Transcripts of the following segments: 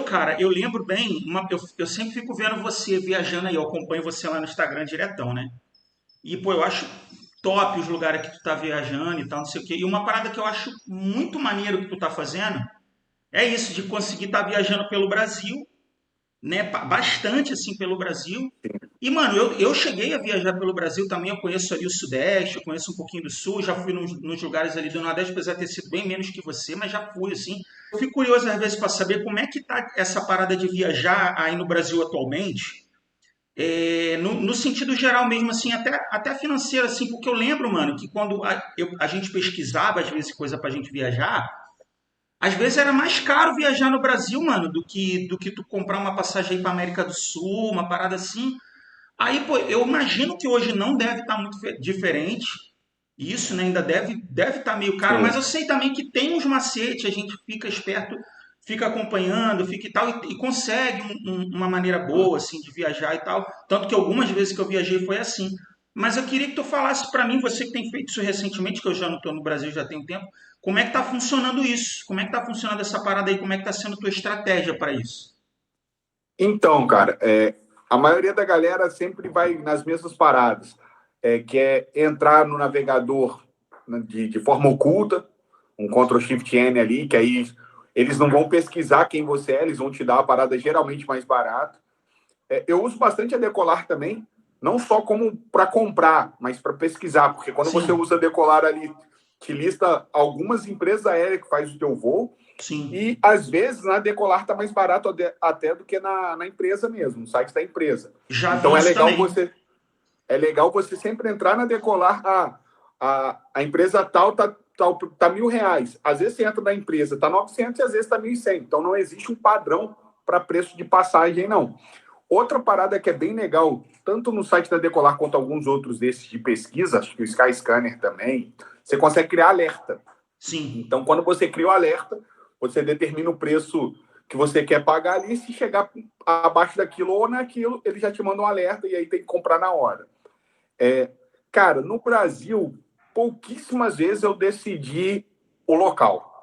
Cara, eu lembro bem, eu sempre fico vendo você viajando aí, eu acompanho você lá no Instagram diretão, né? E, pô, eu acho top os lugares que tu tá viajando e tal, não sei o quê. E uma parada que eu acho muito maneiro que tu tá fazendo é isso, de conseguir estar viajando pelo Brasil, né? Bastante, assim, pelo Brasil. E, mano, eu cheguei a viajar pelo Brasil também, eu conheço ali o Sudeste, eu conheço um pouquinho do Sul, já fui nos lugares ali do Nordeste, apesar de ter sido bem menos que você, mas já fui, assim. Eu fico curioso, às vezes, para saber como é que tá essa parada de viajar aí no Brasil atualmente, no sentido geral mesmo, assim, até financeiro, assim, porque eu lembro, mano, que quando a gente pesquisava, às vezes, coisa pra gente viajar, às vezes era mais caro viajar no Brasil, mano, do que tu comprar uma passagem aí pra América do Sul, uma parada assim. Aí, pô, eu imagino que hoje não deve estar muito diferente. Isso, né? Ainda deve estar meio caro, mas Sim. eu sei também que tem uns macetes, a gente fica esperto, fica acompanhando, fica e tal, e consegue uma maneira boa, assim, de viajar e tal. Tanto que algumas vezes que eu viajei foi assim. Mas eu queria que tu falasse para mim, você que tem feito isso recentemente, que eu já não estou no Brasil já tem um tempo, como é que tá funcionando isso? Como é que tá funcionando essa parada aí? Como é que tá sendo tua estratégia para isso? Então, cara, a maioria da galera sempre vai nas mesmas paradas, que é entrar no navegador né, de forma oculta, um Ctrl+Shift+N ali, que aí eles não vão pesquisar quem você é, eles vão te dar a parada geralmente mais barata. Eu uso bastante a Decolar também, não só como para comprar, mas para pesquisar, porque quando você Sim, usa a Decolar ali, te lista algumas empresas aéreas que faz o teu voo, sim. e às vezes na Decolar está mais barato até do que na empresa mesmo, no site da empresa. Já vi Então isso também. é legal você sempre entrar na Decolar. A empresa tá R$ 1.000. Às vezes você entra na empresa, tá 900 e às vezes tá 1.100. Então não existe um padrão para preço de passagem, não. Outra parada que é bem legal, tanto no site da Decolar quanto alguns outros desses de pesquisa, acho que o Skyscanner também, você consegue criar alerta. Sim. Então, quando você cria o alerta, você determina o preço que você quer pagar ali. Se chegar abaixo daquilo ou naquilo, ele já te manda um alerta e aí tem que comprar na hora. É, Cara, no Brasil, pouquíssimas vezes eu decidi o local.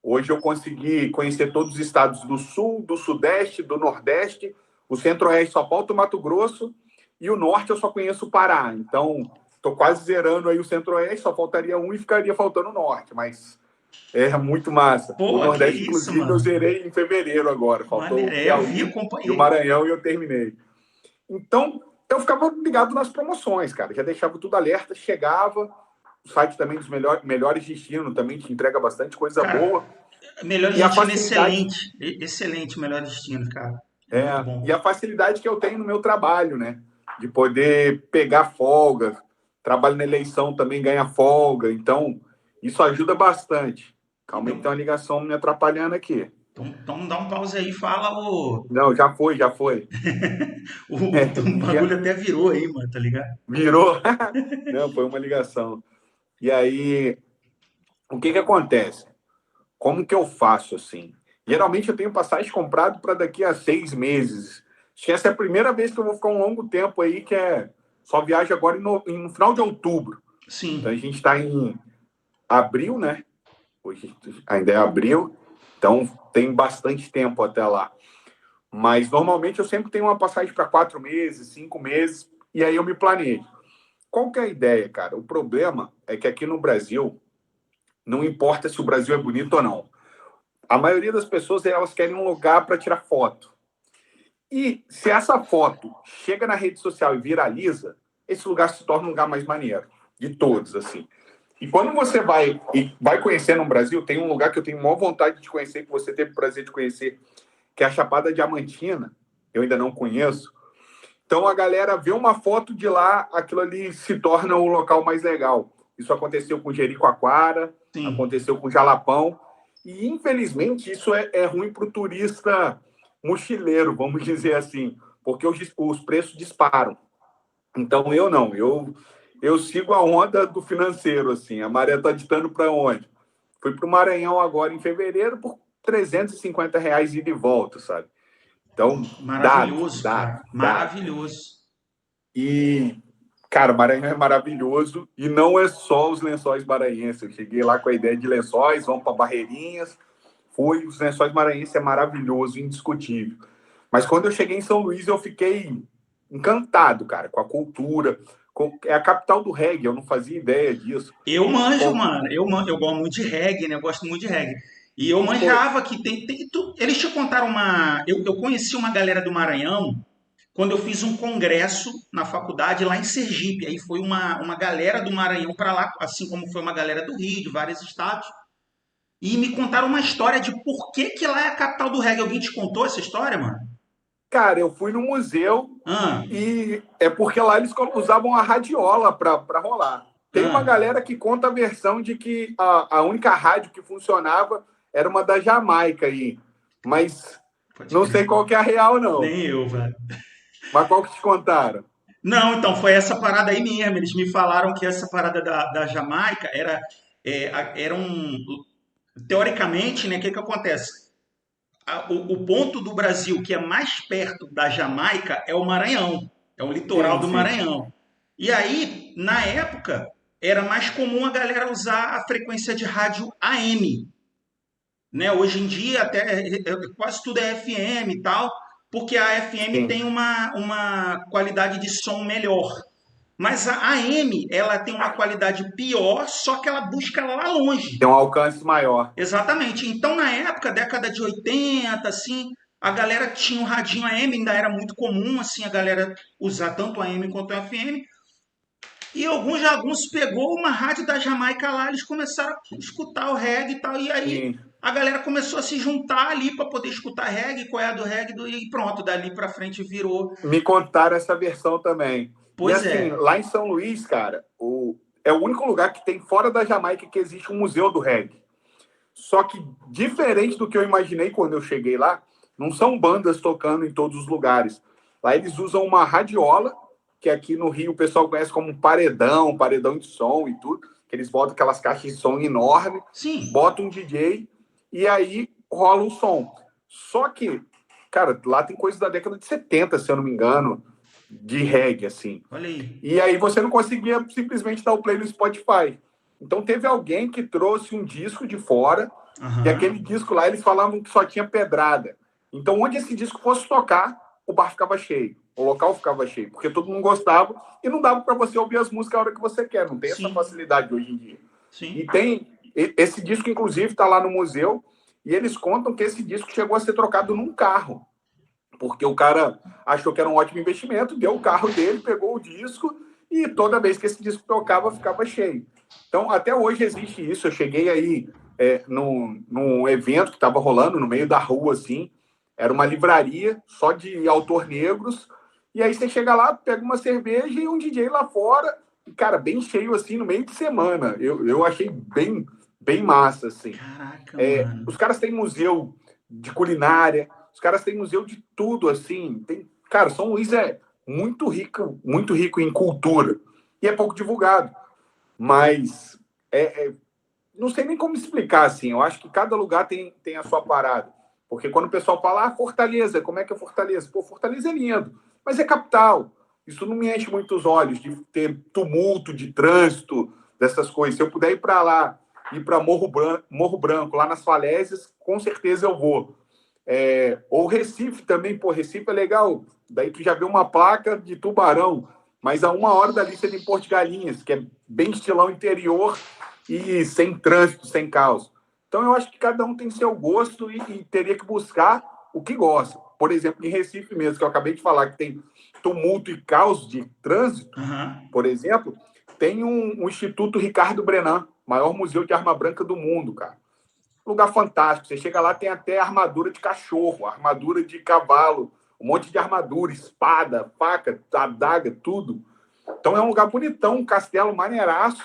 Hoje eu consegui conhecer todos os estados do Sul, do Sudeste, do Nordeste. O Centro-Oeste só falta o Mato Grosso e o Norte eu só conheço o Pará. Então, estou quase zerando aí o Centro-Oeste, só faltaria um e ficaria faltando o Norte. Mas é muito massa. O Pô, que Nordeste, isso, inclusive, eu mano. zerei em fevereiro agora. Faltou o Eu vi, Piauí e o acompanhei. Maranhão e eu terminei. Então, eu ficava ligado nas promoções, cara. Já deixava tudo alerta, chegava. O site também dos melhores destinos também te entrega bastante coisa Cara, boa. melhor E a destino facilidade, excelente. Excelente, melhor destino, cara. É é, muito e bom. a facilidade que eu tenho no meu trabalho, né? De poder pegar folga. Trabalho na eleição também ganha folga. Então, isso ajuda bastante. Calma aí que Então, tem uma ligação me atrapalhando aqui. então dá um pause aí e fala o, Não, já foi, já foi. o bagulho até virou aí, mano, tá ligado? Virou. Não, foi uma ligação. E aí, o que que acontece? Como que eu faço assim? Geralmente eu tenho passagem comprado para daqui a 6 meses. Acho que essa é a primeira vez que eu vou ficar um longo tempo aí, que é só viagem agora no final de outubro. Então a Sim. gente está em abril, né? Hoje ainda é abril, então tem bastante tempo até lá. Mas normalmente eu sempre tenho uma passagem para 4 meses, 5 meses, e aí eu me planejo. Qual que é a ideia, cara? O problema é que aqui no Brasil, não importa se o Brasil é bonito ou não. A maioria das pessoas elas querem um lugar para tirar foto. E se essa foto chega na rede social e viraliza, esse lugar se torna um lugar mais maneiro de todos, assim. E quando você vai conhecer no Brasil, tem um lugar que eu tenho maior vontade de conhecer, que você teve o prazer de conhecer, que é a Chapada Diamantina. Eu ainda não conheço. Então a galera vê uma foto de lá, aquilo ali se torna o local mais legal. Isso aconteceu com Jericoacoara, Sim. aconteceu com Jalapão, e infelizmente isso é ruim para o turista mochileiro, vamos dizer assim, porque os preços disparam. Então eu não, eu sigo a onda do financeiro, assim, a maré está ditando para onde? Fui para o Maranhão agora em fevereiro por R$ 350 ida e volta, sabe? Então, dado, Maravilhoso, dado, cara. dado. Maravilhoso. E, cara, Maranhão é maravilhoso e não é só os lençóis maranhenses. Eu cheguei lá com a ideia de lençóis, vamos para Barreirinhas, foi, os Lençóis Maranhenses é maravilhoso, indiscutível. Mas quando eu cheguei em São Luís, eu fiquei encantado, cara, com a cultura. É a capital do reggae, eu não fazia ideia disso. Eu manjo, Com, mano. Eu gosto muito de reggae, né? Eu gosto muito de reggae. E eu pô, manjava que eles te contaram uma. Eu conheci uma galera do Maranhão quando eu fiz um congresso na faculdade lá em Sergipe. Aí foi uma galera do Maranhão para lá, assim como foi uma galera do Rio, de vários estados. E me contaram uma história de por que que lá é a capital do reggae. Alguém te contou essa história, mano? cara, eu fui no museu Ah, e é porque lá eles usavam a radiola para rolar. Tem uma ah, galera que conta a versão de que a única rádio que funcionava era uma da Jamaica aí. Mas pode não sei crer. qual que é a real, não. Nem eu, velho. Mas qual que te contaram? Não, então foi essa parada aí mesmo. Eles me falaram que essa parada da Jamaica era um. Teoricamente, né? O que que acontece? O ponto do Brasil que é mais perto da Jamaica é o Maranhão, é o litoral Sim, do sim. Maranhão. E aí, na época, era mais comum a galera usar a frequência de rádio AM, né? Hoje em dia quase tudo é FM e tal, porque a FM Sim. tem uma qualidade de som melhor. Mas a AM, ela tem uma qualidade pior, só que ela busca lá longe. Tem um alcance maior. Exatamente. Então, na época, década de 80, assim, a galera tinha um radinho AM, ainda era muito comum, assim, a galera usar tanto a AM quanto a FM. E alguns jagunços pegou uma rádio da Jamaica lá, eles começaram a escutar o reggae e tal. E aí Sim. a galera começou a se juntar ali para poder escutar reggae, qual é a do reggae, e pronto, dali para frente virou. Me contaram essa versão também. E Pois assim, é. lá em São Luís, cara, é o único lugar que tem fora da Jamaica que existe um museu do reggae. Só que, diferente do que eu imaginei quando eu cheguei lá, não são bandas tocando em todos os lugares. Lá eles usam uma radiola, que aqui no Rio o pessoal conhece como paredão de som e tudo, que eles botam aquelas caixas de som enormes, Sim, botam um DJ e aí rola o som. Só que, cara, lá tem coisa da década de 70, se eu não me engano, de reggae, assim. olha aí. E aí você não conseguia simplesmente dar o play no Spotify. Então teve alguém que trouxe um disco de fora, e aquele Aham. disco lá eles falavam que só tinha pedrada. Então onde esse disco fosse tocar, o bar ficava cheio, o local ficava cheio, porque todo mundo gostava e não dava para você ouvir as músicas a hora que você quer, não tem essa Sim, facilidade hoje em dia. E sim. tem esse disco inclusive está lá no museu e eles contam que esse disco chegou a ser trocado num carro porque o cara achou que era um ótimo investimento, deu o carro dele, pegou o disco e toda vez que esse disco tocava, ficava cheio. Então, até hoje existe isso. Eu cheguei aí num evento que estava rolando no meio da rua, assim, era uma livraria só de autor negros, e aí você chega lá, pega uma cerveja e um DJ lá fora, e, cara, bem cheio, assim, no meio de semana. Eu achei bem massa, assim. Caraca, mano. Os caras têm museu de culinária, os caras têm museu de tudo, assim. Cara, São Luís é muito rico em cultura. E é pouco divulgado. Mas não sei nem como explicar, assim. Eu acho que cada lugar tem a sua parada. Porque quando o pessoal fala, Fortaleza, como é que é Fortaleza? Pô, Fortaleza é lindo, mas é capital. Isso não me enche muito os olhos de ter tumulto, de trânsito, dessas coisas. Se eu puder ir para lá, ir para Morro Branco, lá nas falésias, com certeza eu vou. Ou Recife também, pô, Recife é legal. Daí tu já vê uma placa de Tubarão, mas a 1 hora dali você tem Porto de Galinhas, que é bem estilão interior e sem trânsito, sem caos. Então eu acho que cada um tem seu gosto e teria que buscar o que gosta. Por exemplo, em Recife mesmo, que eu acabei de falar que tem tumulto e caos de trânsito, Aham. por exemplo, tem um Instituto Ricardo Brenan, maior museu de arma branca do mundo, cara. Lugar fantástico. Você chega lá, tem até armadura de cachorro, armadura de cavalo, um monte de armadura, espada, faca, adaga, tudo. Então é um lugar bonitão, um castelo maneiraço.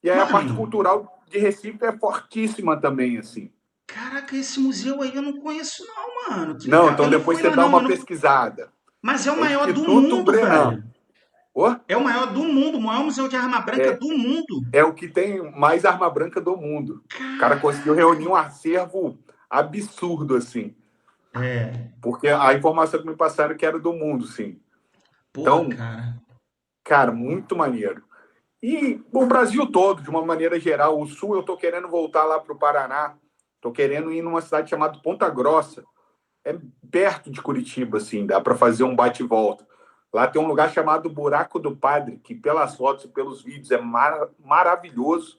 E aí a parte Mano, cultural de Recife é fortíssima também, assim. caraca, esse museu aí eu não conheço não, mano. Que Não, legal. então Eu não depois fui você lá dá não, uma pesquisada. mas é o É maior do Instituto mundo, Brenan. velho. Oh, É o maior do mundo, o maior museu de arma branca é, do mundo. é o que tem mais arma branca do mundo. O cara conseguiu reunir um acervo absurdo, assim. É, Porque a informação que me passaram é que era do mundo, sim. porra, Então, cara. cara, muito maneiro. E o Brasil todo, de uma maneira geral, o Sul, eu estou querendo voltar lá para o Paraná, Tô querendo ir numa cidade chamada Ponta Grossa. É perto de Curitiba, assim, dá para fazer um bate e volta. Lá tem um lugar chamado Buraco do Padre, que pelas fotos e pelos vídeos é maravilhoso.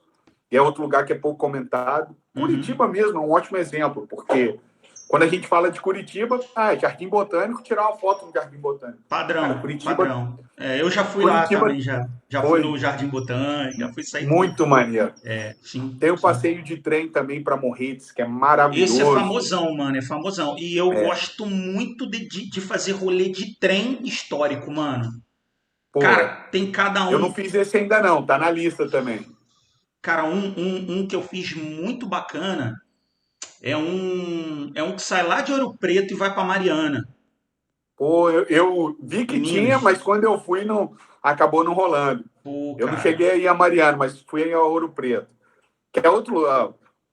E é outro lugar que é pouco comentado. Curitiba mesmo é um ótimo exemplo, porque quando a gente fala de Curitiba, Jardim Botânico, tirar uma foto no Jardim Botânico. Cara, Padrão, Curitiba, padrão. Eu já fui lá Curitiba também, já. Já fui no foi Jardim Botânico, já fui sair com. muito maneiro. Sim, Tem o sim. passeio de trem também para Morretes, que é Esse é maravilhoso. famosão, mano, é famosão. E eu É, gosto muito de fazer rolê de trem histórico, mano. pô, Cara, tem cada eu não um. fiz esse ainda não, tá na lista também. Cara, um que eu fiz muito bacana é um que sai lá de Ouro Preto e vai pra Mariana, Pô, eu vi em que tinha, Minas. mas quando eu fui, não, acabou não rolando. Pô, Eu não cara. cheguei aí a Mariana, mas fui a Ouro Preto. Que é outro.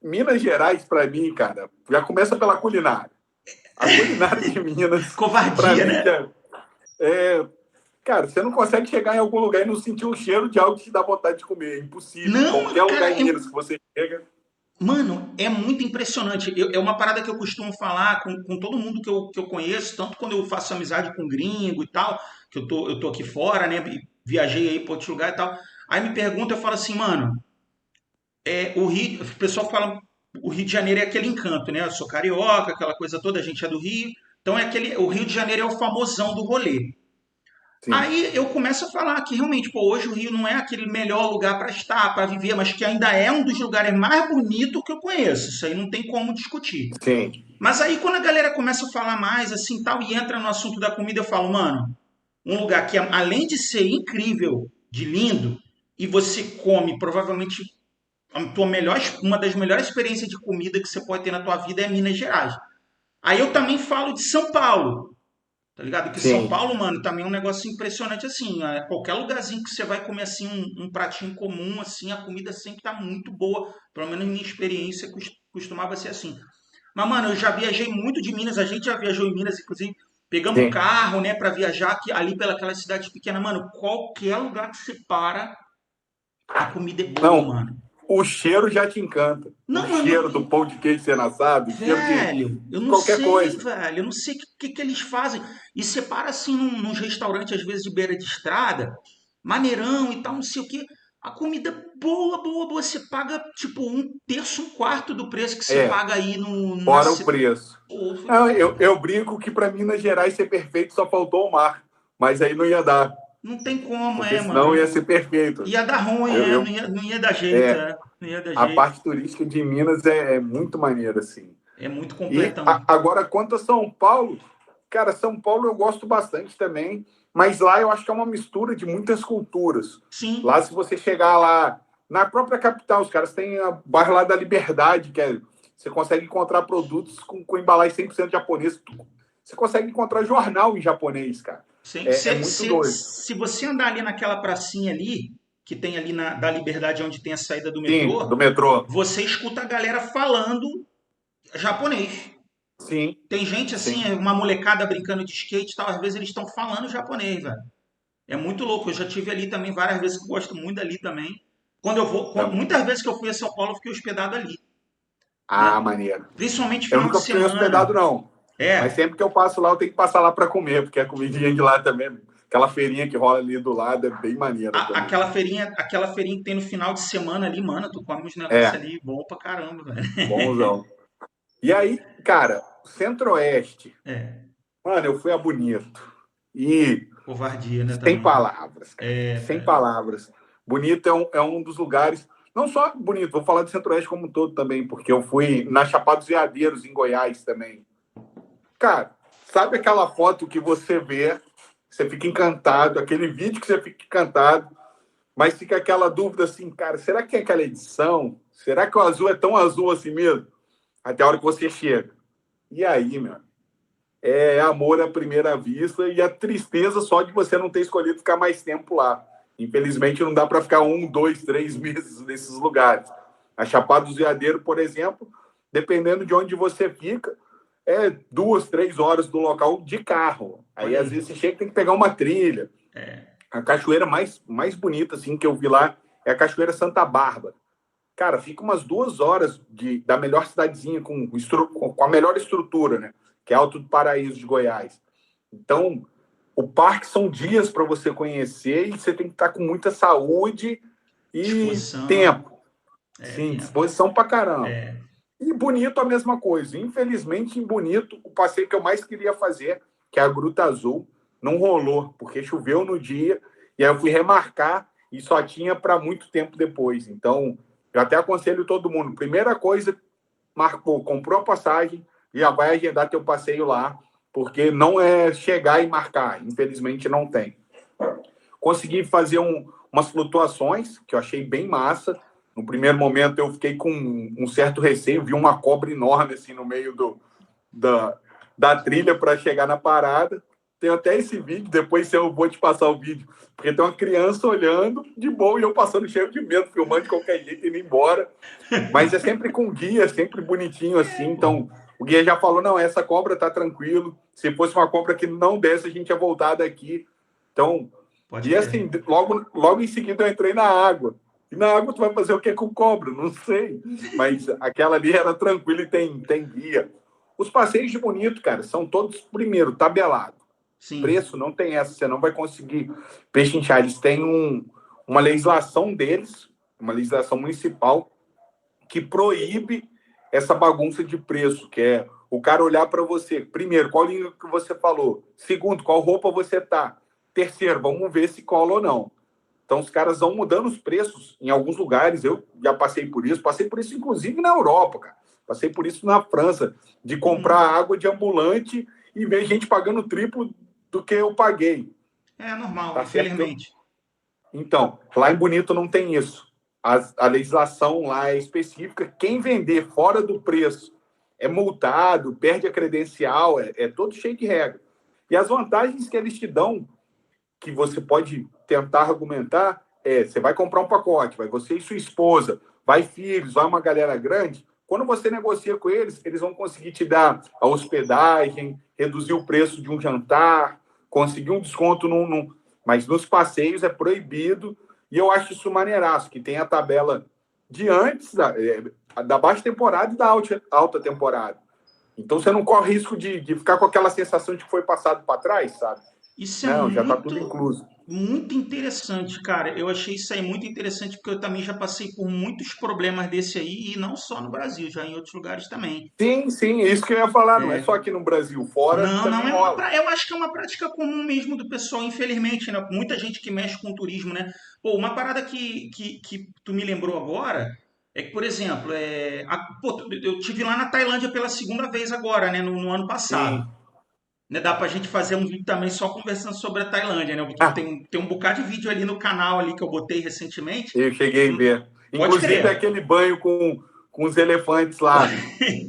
Minas Gerais, para mim, cara, já começa pela culinária. A culinária de Minas, para Covardia, mim, né? cara, você não consegue chegar em algum lugar e não sentir o cheiro de algo que te dá vontade de comer. É impossível. Não, Qualquer cara, lugar em Minas que você chega. mano, é muito impressionante. É uma parada que eu costumo falar com todo mundo que eu conheço, tanto quando eu faço amizade com gringo e tal, que eu tô aqui fora, né? Viajei aí para outro lugar e tal. Aí me pergunta, eu falo assim, mano, o Rio, o pessoal fala, o Rio de Janeiro é aquele encanto, né? Eu sou carioca, aquela coisa toda, a gente é do Rio. Então o Rio de Janeiro é o famosão do rolê. Sim, Aí eu começo a falar que realmente, pô, hoje o Rio não é aquele melhor lugar para estar, para viver, mas que ainda é um dos lugares mais bonitos que eu conheço. Isso aí não tem como discutir. sim. Mas aí quando a galera começa a falar mais assim tal e entra no assunto da comida, eu falo, mano, um lugar que além de ser incrível, de lindo, e você come provavelmente uma das melhores experiências de comida que você pode ter na tua vida é Minas Gerais. Aí eu também falo de São Paulo. Tá ligado? Que São Sim. Paulo, mano, também é um negócio impressionante assim. Qualquer lugarzinho que você vai comer assim um pratinho comum, assim, a comida sempre tá muito boa. Pelo menos minha experiência costumava ser assim. Mas, mano, eu já viajei muito de Minas, a gente já viajou em Minas, inclusive, pegamos Sim. carro, né, pra viajar aqui, ali pelas cidades pequenas. Mano, qualquer lugar que você para, a comida é boa, Não, mano. o cheiro já te encanta. O Não, mano, cheiro do pão de queijo sendo assado, o cheiro velho, eu de não qualquer sei, coisa. velho, eu não sei o que eles fazem. E você para assim nos restaurantes, às vezes de beira de estrada, maneirão e tal, não sei o que. A comida boa, boa, boa. Você paga tipo um terço, um quarto do preço que você É, paga aí no, na fora o cidade. preço. Pô, Não, eu brinco que para Minas Gerais ser perfeito só faltou o mar. Mas aí não ia dar, não tem como, porque senão ia ser mano. perfeito. Ia dar ruim, Eu, não eu, ia dar jeito, é, não ia dar a jeito. parte turística de Minas é muito maneira, assim. É muito E completão. agora, quanto a São Paulo, cara, São Paulo eu gosto bastante também, mas lá eu acho que é uma mistura de muitas culturas. Lá, Sim, se você chegar lá, na própria capital, os caras têm a bairro lá da Liberdade, você consegue encontrar produtos com embalagem 100% japonês. Você consegue encontrar jornal em japonês, cara. sim. É muito doido. Se você andar ali naquela pracinha ali, que tem ali da Liberdade, onde tem a saída do Sim, metrô, do metrô. você escuta a galera falando japonês. Sim, Tem gente assim, sim. uma molecada brincando de skate e tal, às vezes eles estão falando japonês, velho. É muito louco. Eu já tive ali também várias vezes que eu gosto muito dali também. Quando eu vou, Também. muitas vezes que eu fui a São Paulo, eu fiquei hospedado ali, Ah, né? maneiro. Principalmente Eu final de nunca fiquei semana. hospedado, não. Mas É, sempre que eu passo lá, eu tenho que passar lá para comer, porque a comidinha de lá também, aquela feirinha que rola ali do lado é bem maneira também. aquela feirinha que tem no final de semana ali, mano, tu come uns negócios É, ali bom pra caramba, velho. bonzão. E aí, cara, Centro-Oeste, É, mano, eu fui a Bonito. E covardia, né, sem também. palavras, cara. É, Sem velho. palavras. Bonito é um dos lugares, não só Bonito, vou falar de Centro-Oeste como um todo também, porque eu fui na Chapada dos Veadeiros, em Goiás também. Cara, sabe aquela foto que você vê, você fica encantado, aquele vídeo que você fica encantado, mas fica aquela dúvida assim, cara, será que é aquela edição? Será que o azul é tão azul assim mesmo? Até a hora que você chega. E aí, meu, é amor à primeira vista e a tristeza só de você não ter escolhido ficar mais tempo lá. Infelizmente, não dá para ficar 1, 2, 3 meses nesses lugares. A Chapada dos Veadeiros, por exemplo, dependendo de onde você fica, é 2, 3 horas do local de carro. Aí, Olha às aí. vezes, você chega e tem que pegar uma trilha. A cachoeira mais bonita assim, que eu vi lá é a Cachoeira Santa Bárbara. cara, fica umas 2 horas da melhor cidadezinha com a melhor estrutura, né? Que é Alto do Paraíso de Goiás. Então, o parque são dias para você conhecer e você tem que estar com muita saúde e Disposição. tempo. Sim, Tempo. disposição para caramba. E Bonito a mesma coisa. Infelizmente, em Bonito, o passeio que eu mais queria fazer, que é a Gruta Azul, não rolou, porque choveu no dia, e aí eu fui remarcar e só tinha para muito tempo depois. Então, eu até aconselho todo mundo. Primeira coisa, marcou, comprou a passagem, já vai agendar teu passeio lá, porque não é chegar e marcar. Infelizmente, não tem. Consegui fazer umas flutuações, que eu achei bem massa. No primeiro momento, eu fiquei com um certo receio, vi uma cobra enorme assim no meio da trilha para chegar na parada. Tem até esse vídeo, depois eu vou te passar o vídeo, porque tem uma criança olhando de boa e eu passando cheio de medo, filmando de qualquer jeito e indo embora. Mas é sempre com guia, sempre bonitinho assim. Então, o guia já falou: não, essa cobra tá tranquilo. Se fosse uma cobra que não desce, a gente ia voltar daqui. Então, Pode e crer. assim, logo em seguida eu entrei na água. E na água tu vai fazer o que com cobra? Não sei. Mas aquela ali era tranquila e tem guia. Os passeios de Bonito, cara, são todos, primeiro, tabelado. Sim. Preço não tem essa, você não vai conseguir pechinchar. Eles têm uma legislação deles, uma legislação municipal, que proíbe essa bagunça de preço, que é o cara olhar para você. Primeiro, qual língua que você falou? Segundo, qual roupa você tá? Terceiro, vamos ver se cola ou não. Então, os caras vão mudando os preços em alguns lugares. Eu já passei por isso inclusive na Europa, cara. Passei por isso na França, de comprar água de ambulante e ver gente pagando triplo do que eu paguei. É normal, Tá certo? infelizmente. Então, lá em Bonito não tem isso. A legislação lá é específica. Quem vender fora do preço é multado, perde a credencial, é todo cheio de regra. E as vantagens que eles te dão, que você pode tentar argumentar, você vai comprar um pacote, vai você e sua esposa, vai filhos, vai uma galera grande. Quando você negocia com eles, eles vão conseguir te dar a hospedagem, reduzir o preço de um jantar, conseguir um desconto mas nos passeios é proibido. E eu acho isso maneiraço, que tem a tabela de antes da baixa temporada e da alta temporada. Então você não corre risco de ficar com aquela sensação de que foi passado para trás, sabe? Isso é Não, já está tudo incluso. muito interessante, cara. Eu achei isso aí muito interessante porque eu também já passei por muitos problemas desse aí e não só no Brasil, já em outros lugares também. Sim, sim, é isso que eu ia falar. Não é só aqui no Brasil, fora Não, não também é rola. eu acho que é uma prática comum mesmo do pessoal, infelizmente, né? Muita gente que mexe com turismo, né? Pô, uma parada que tu me lembrou agora é que, por exemplo, pô, eu tive lá na Tailândia pela segunda vez agora, né? No ano passado. Sim. Né, dá pra gente fazer um vídeo também só conversando sobre a Tailândia, né? Ah, Tem um bocado de vídeo ali no canal ali que eu botei recentemente. eu cheguei a ver. Pode Inclusive crer. aquele banho com os elefantes lá.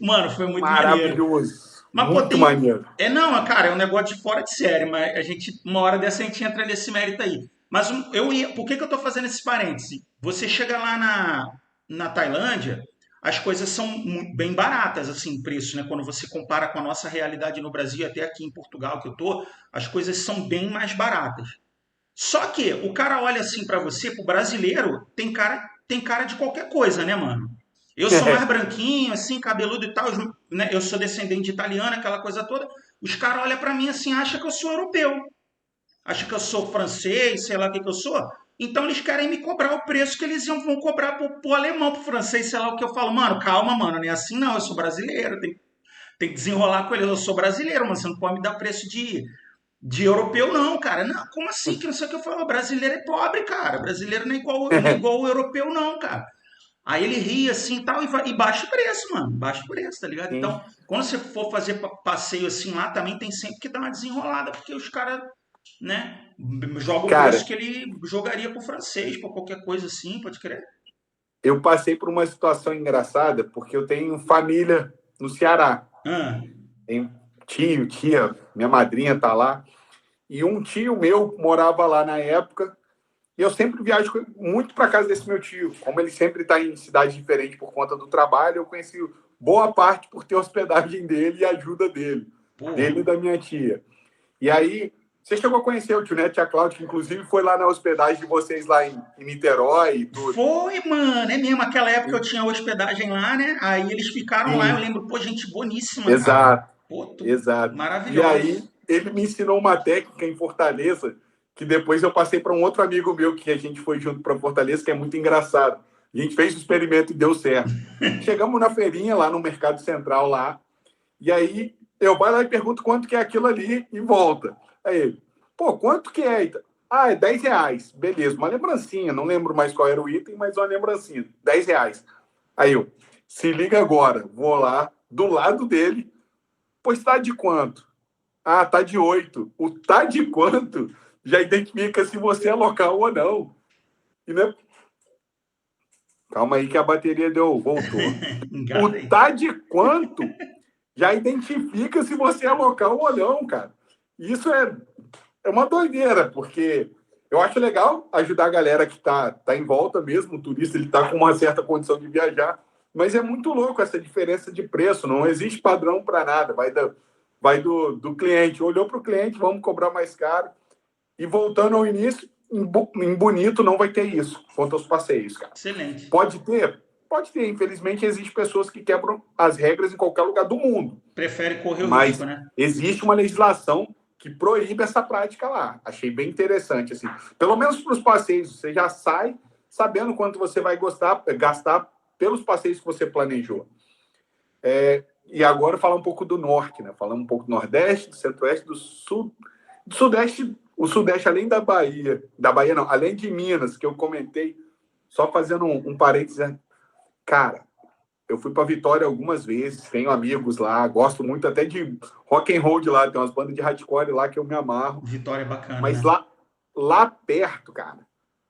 Mano, foi muito maneiro. Maravilhoso. Mas, pô, Muito maneiro. Não, cara, é um negócio de fora de série, mas a gente, uma hora dessa, a gente entra nesse mérito aí. Mas eu ia. Por que eu tô fazendo esse parêntese? Você chega lá na Tailândia, as coisas são bem baratas, assim, preço, né? Quando você compara com a nossa realidade no Brasil, até aqui em Portugal que eu tô, as coisas são bem mais baratas. Só que o cara olha assim pra você, pro brasileiro, tem cara de qualquer coisa, né, mano? Eu sou mais branquinho, assim, cabeludo e tal, né? Eu sou descendente de italiano, aquela coisa toda. Os caras olham pra mim assim, acham que eu sou europeu, acham que eu sou francês, sei lá o que eu sou. Então eles querem me cobrar o preço que eles vão cobrar pro alemão, pro francês, sei lá o que eu falo. Mano, calma, mano, não é assim não, eu sou brasileiro, tem que desenrolar com eles. Eu sou brasileiro, mas você não pode me dar preço de europeu, não, cara. Não, como assim? Que não sei o que eu falo. Brasileiro é pobre, cara. Brasileiro não é igual o europeu, não, cara. Aí ele ri assim e tal, e baixa o preço, mano. Baixa o preço, tá ligado? Sim. Então, quando você for fazer passeio assim lá, também tem sempre que dar uma desenrolada, porque os caras, né, jogam o preço Cara, que ele jogaria pro francês, por qualquer coisa assim, pode crer. eu passei por uma situação engraçada, porque eu tenho família no Ceará. Ah, Tem tio, tia, minha madrinha tá lá. E um tio meu morava lá na época. E eu sempre viajo muito para casa desse meu tio. Como ele sempre está em cidade diferente por conta do trabalho, eu conheci boa parte por ter hospedagem dele e ajuda dele porra. e da minha tia. E aí Você chegou a conhecer o tio Neto e a Cláudia, que inclusive foi lá na hospedagem de vocês lá em Niterói e tudo. Foi, mano, é mesmo. Aquela época eu tinha hospedagem lá, né? Aí eles ficaram lá, eu Sim, lembro, pô, gente boníssima, cara. exato, Pô, exato. E aí, maravilhosos. ele me ensinou uma técnica em Fortaleza, que depois eu passei para um outro amigo meu, que a gente foi junto para Fortaleza, que é muito engraçado. A gente fez o experimento e deu certo. Chegamos na feirinha, lá no Mercado Central, lá, e aí eu vou lá e pergunto quanto que é aquilo ali e volta. Aí ele, pô, quanto que é? Ah, é R$ 10. Beleza, uma lembrancinha, não lembro mais qual era o item, mas uma lembrancinha, R$ 10. Aí eu, se liga agora, vou lá, do lado dele, pois tá de quanto? Ah, tá de 8. O tá de quanto já identifica se você é local ou não. E não é... Calma aí que a bateria voltou. O Engata aí. tá de quanto já identifica se você é local ou não, cara. Isso é uma doideira, porque eu acho legal ajudar a galera que tá em volta mesmo, o turista ele tá com uma certa condição de viajar, mas é muito louco essa diferença de preço, não existe padrão para nada, vai do cliente, olhou para o cliente, vamos cobrar mais caro, e voltando ao início, em Bonito não vai ter isso, quanto aos passeios, cara. Excelente. Pode ter? Pode ter, infelizmente existem pessoas que quebram as regras em qualquer lugar do mundo, Prefere correr o risco, mas né? existe uma legislação que proíbe essa prática lá. Achei bem interessante, assim. Pelo menos para os passeios, você já sai sabendo quanto você vai gastar pelos passeios que você planejou. E agora falar um pouco do norte, né? Falando um pouco do nordeste, do centro-oeste, do sul, do sudeste, o sudeste além da Bahia não, além de Minas, que eu comentei, só fazendo um parênteses, né? Cara, eu fui para Vitória algumas vezes, tenho amigos lá, gosto muito até de rock and roll de lá, tem umas bandas de hardcore lá que eu me amarro. Vitória é bacana, Mas né? lá perto, cara,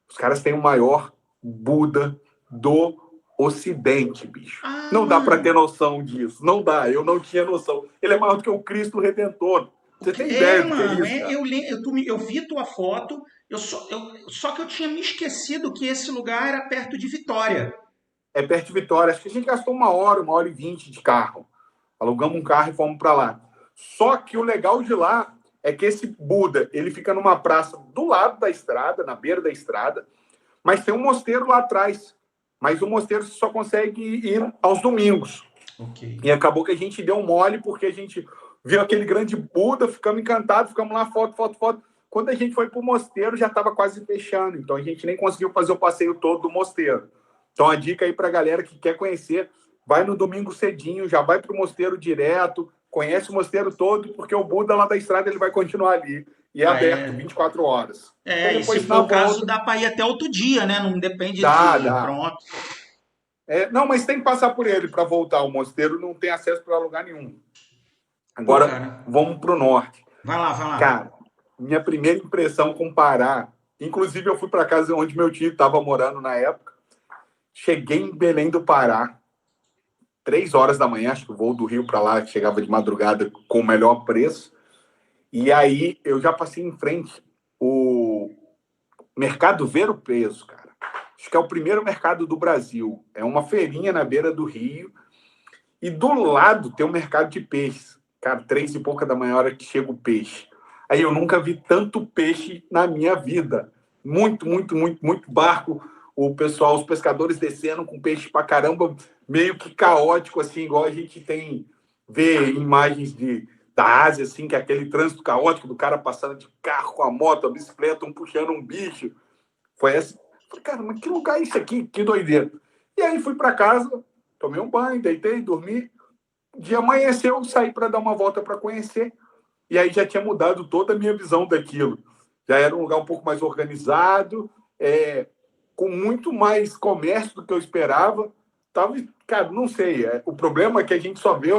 os caras têm o maior Buda do Ocidente, bicho. Ah, Não dá para ter mano. noção disso. Não dá, eu não tinha noção. Ele é maior do que o Cristo Redentor. Você tem ideia do que é Mano, isso, cara? eu vi tua foto, só que eu tinha me esquecido que esse lugar era perto de Vitória. É perto de Vitória. Acho que a gente gastou 1 hora e 20 de carro. Alugamos um carro e fomos para lá. Só que o legal de lá é que esse Buda, ele fica numa praça do lado da estrada, na beira da estrada, mas tem um mosteiro lá atrás. Mas o mosteiro você só consegue ir aos domingos. Ok. E acabou que a gente deu um mole porque a gente viu aquele grande Buda, ficamos encantados, ficamos lá, foto, foto, foto. Quando a gente foi para o mosteiro, já estava quase fechando. Então a gente nem conseguiu fazer o passeio todo do mosteiro. Então a dica aí para a galera que quer conhecer, vai no domingo cedinho, já vai para o mosteiro direto, conhece o mosteiro todo, porque o Buda lá da estrada ele vai continuar ali. E é Ah, aberto é. 24 horas. Aí E se depois, for na o caso, volta, dá para ir até outro dia, né? Não depende dá, de. dá. Pronto. Não, mas tem que passar por ele para voltar. O mosteiro não tem acesso para lugar nenhum. Pô, Agora, cara. vamos para o norte. Vai lá, vai lá. Cara, minha primeira impressão com Pará, inclusive eu fui para casa onde meu tio estava morando na época, cheguei em Belém do Pará, 3 horas da manhã, acho que o voo do Rio para lá chegava de madrugada com o melhor preço, e aí eu já passei em frente o Mercado Ver o Peso, cara. Acho que é o primeiro mercado do Brasil. É uma feirinha na beira do rio, e do lado tem um mercado de peixes. Cara, 3 e pouca da manhã, hora que chega o peixe. Aí eu nunca vi tanto peixe na minha vida. Muito, muito, muito, muito barco. O pessoal, os pescadores descendo com peixe pra caramba, meio que caótico, assim, igual a gente vê imagens da Ásia, assim, que é aquele trânsito caótico do cara passando de carro com a moto, a bicicleta, um puxando um bicho. Foi assim. Falei, cara, mas que lugar é isso aqui? Que doideira. E aí fui para casa, tomei um banho, deitei, dormi. De amanheceu, saí para dar uma volta para conhecer. E aí já tinha mudado toda a minha visão daquilo. Já era um lugar um pouco mais organizado, com muito mais comércio do que eu esperava. Tava, cara, não sei. O problema é que a gente só vê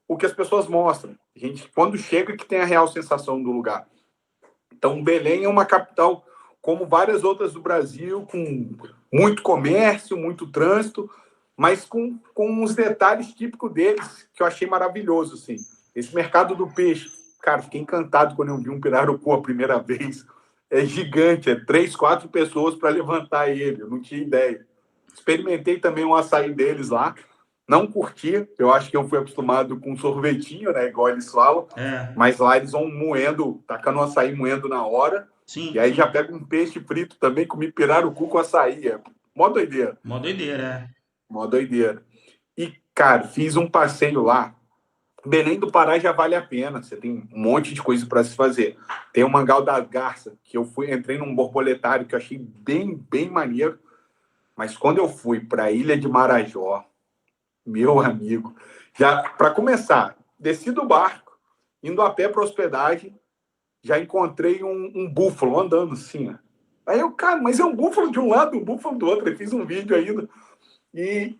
o que as pessoas mostram. A gente, quando chega, que tem a real sensação do lugar. Então, Belém é uma capital, como várias outras do Brasil, com muito comércio, muito trânsito, mas com uns detalhes típicos deles que eu achei maravilhoso, assim. Esse mercado do peixe, cara, fiquei encantado quando eu vi um pirarucu a primeira vez. É gigante, 3, 4 pessoas para levantar ele, eu não tinha ideia. Experimentei também um açaí deles lá, Não curti, eu acho que eu fui acostumado com sorvetinho, né? Igual eles falam. É, Mas lá eles vão moendo, tacando o açaí moendo na hora. E sim, aí já sim. pega um peixe frito também, comi pirarucu com açaí. É mó doideira, Mó doideira, mó doideira. E, cara, fiz um passeio lá. Belém do Pará já vale a pena. Você tem um monte de coisa para se fazer. Tem o Mangal da Garça, que eu entrei num borboletário que eu achei bem maneiro. Mas quando eu fui para a Ilha de Marajó, meu amigo, já para começar, desci do barco, indo a pé para hospedagem, já encontrei um búfalo andando assim. Ó. Aí eu, cara, mas é um búfalo de um lado, um búfalo do outro. Eu fiz um vídeo ainda. E,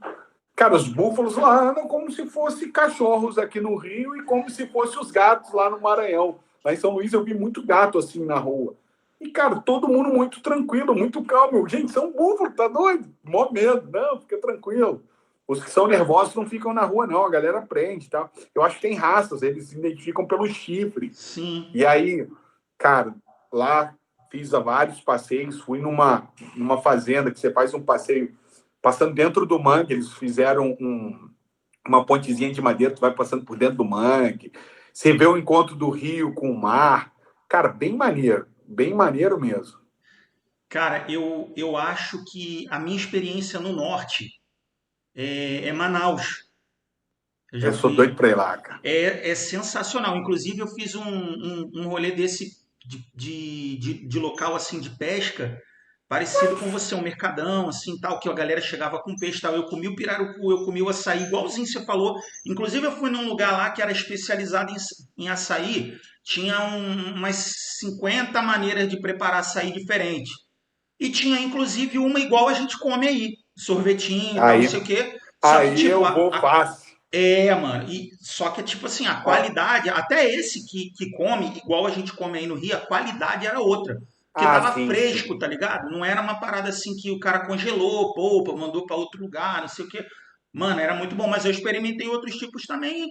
cara, os búfalos lá andam como se fossem cachorros aqui no Rio e como se fossem os gatos lá no Maranhão. Lá em São Luís eu vi muito gato assim na rua. E, cara, todo mundo muito tranquilo, muito calmo. Gente, são búfalos, tá doido? Mó medo. Não, fica tranquilo. Os que são nervosos não ficam na rua, não. A galera prende, tá? Eu acho que tem raças, eles se identificam pelo chifre. sim. E aí, cara, lá fiz vários passeios, fui numa fazenda que você faz um passeio passando dentro do mangue, eles fizeram uma pontezinha de madeira, tu vai passando por dentro do mangue, você vê o encontro do rio com o mar, cara, bem maneiro mesmo. Cara, eu acho que a minha experiência no norte é Manaus. Eu já Eu sou doido fui. pra ir lá, cara. É sensacional. Inclusive, eu fiz um rolê desse de local assim de pesca, parecido com você, um mercadão, assim, tal, que a galera chegava com peixe, tal. Eu comi o pirarucu, eu comi o açaí, igualzinho você falou. Inclusive, eu fui num lugar lá que era especializado em açaí, tinha umas 50 maneiras de preparar açaí diferente. E tinha, inclusive, uma igual a gente come aí, sorvetinho e tal, não Aí, sei o quê. Só que, aí tipo, eu vou fácil. mano, só que, tipo assim, a Ó, qualidade, até esse que come, igual a gente come aí no Rio, a qualidade era outra. Porque ah, tava sim, fresco, sim. tá ligado? Não era uma parada assim que o cara congelou, poupa, mandou pra outro lugar, não sei o quê. Mano, era muito bom, mas eu experimentei outros tipos também.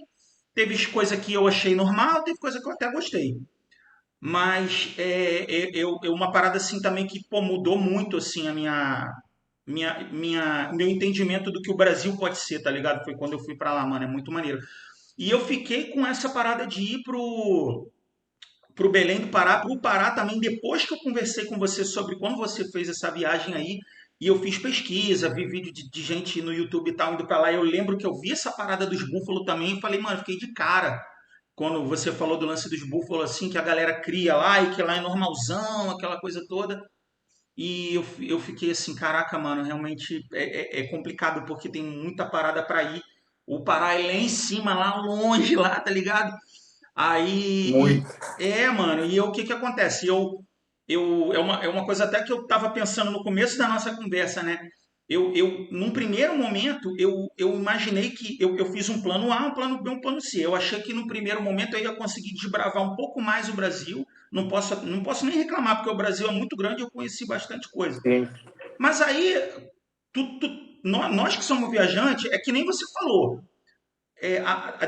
Teve coisa que eu achei normal, teve coisa que eu até gostei. Mas uma parada assim também que pô, mudou muito assim a meu entendimento do que o Brasil pode ser, tá ligado? Foi quando eu fui pra lá, mano, é muito maneiro. E eu fiquei com essa parada de ir pro Belém do Pará, pro Pará também, depois que eu conversei com você sobre quando você fez essa viagem aí, e eu fiz pesquisa, vi vídeo de gente no YouTube e tal, indo pra lá, eu lembro que eu vi essa parada dos búfalos também, e falei, mano, fiquei de cara quando você falou do lance dos búfalos, assim, que a galera cria lá e que lá é normalzão, aquela coisa toda. E eu fiquei assim, caraca, mano, realmente é complicado porque tem muita parada pra ir. O Pará é lá em cima, lá longe, lá, tá ligado? Aí, Muito. mano, e o que que acontece? É uma coisa até que eu tava pensando no começo da nossa conversa, né? Num primeiro momento, eu imaginei que eu fiz um plano A, um plano B, um plano C. Eu achei que no primeiro momento eu ia conseguir desbravar um pouco mais o Brasil. Não posso nem reclamar, porque o Brasil é muito grande e eu conheci bastante coisa. Sim. Mas aí, nós que somos viajantes, é que nem você falou.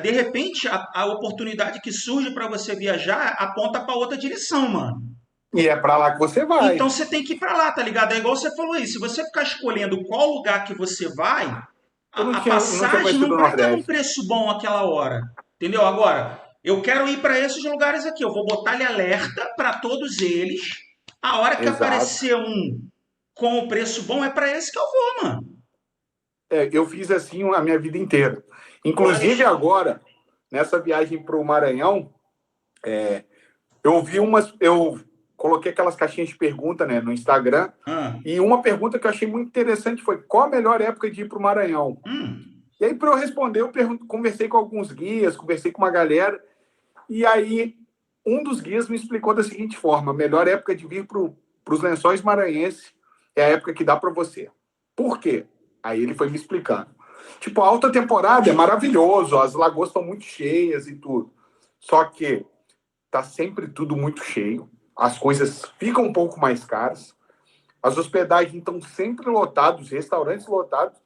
De repente, a oportunidade que surge para você viajar aponta para outra direção, mano. E é pra lá que você Então vai. você tem que ir para lá, tá ligado? É igual você falou aí. Se você ficar escolhendo qual lugar que você vai, Eu a não tinha passagem não conhecido o vai estar num Nordeste. preço bom aquela hora. Entendeu? Agora, eu quero ir para esses lugares aqui. Eu vou botar ele alerta para todos eles. A hora que Exato. aparecer um com o preço bom, é para esse que eu vou, mano. Eu fiz assim a minha vida inteira. Pô, Inclusive agora, nessa viagem para o Maranhão, eu coloquei aquelas caixinhas de pergunta, né, no Instagram, ah, e uma pergunta que eu achei muito interessante foi qual a melhor época de ir para o Maranhão? hum, E aí, para eu responder, conversei com alguns guias, conversei com uma galera, e aí um dos guias me explicou da seguinte forma: a melhor época de vir para os Lençóis Maranhenses é a época que dá para você. Por quê? Aí ele foi me explicando. Tipo, a alta temporada é maravilhoso, as lagoas estão muito cheias e tudo. Só que tá sempre tudo muito cheio, as coisas ficam um pouco mais caras, as hospedagens estão sempre lotadas, os restaurantes lotados,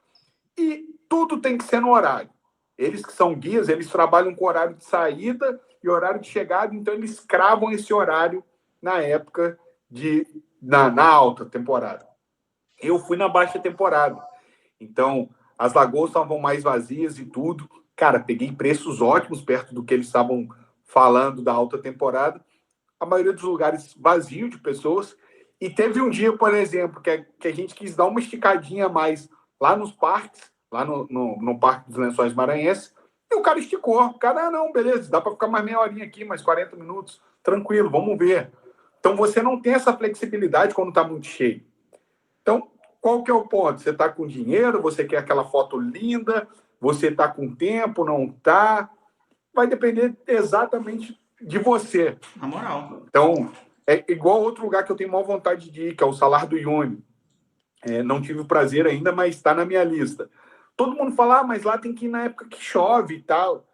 e tudo tem que ser no horário. Eles que são guias, eles trabalham com horário de saída e horário de chegada, então eles cravam esse horário na época na alta temporada. Eu fui na baixa temporada. Então, as lagoas estavam mais vazias e tudo. Cara, peguei preços ótimos perto do que eles estavam falando da alta temporada. A maioria dos lugares vazio de pessoas. E teve um dia, por exemplo, que a gente quis dar uma esticadinha a mais lá nos parques, lá no Parque dos Lençóis Maranhenses, e o cara esticou. O cara, não, beleza, dá para ficar mais meia horinha aqui, mais 40 minutos, tranquilo, vamos ver. Então, você não tem essa flexibilidade quando está muito cheio. Então, qual que é o ponto? Você está com dinheiro, você quer aquela foto linda, você está com tempo, não está. Vai depender exatamente de você. Na moral. Então, é igual outro lugar que eu tenho maior vontade de ir, que é o Salar do Uyuni. Não tive o prazer ainda, mas está na minha lista. Todo mundo fala, mas lá tem que ir na época que chove e tal.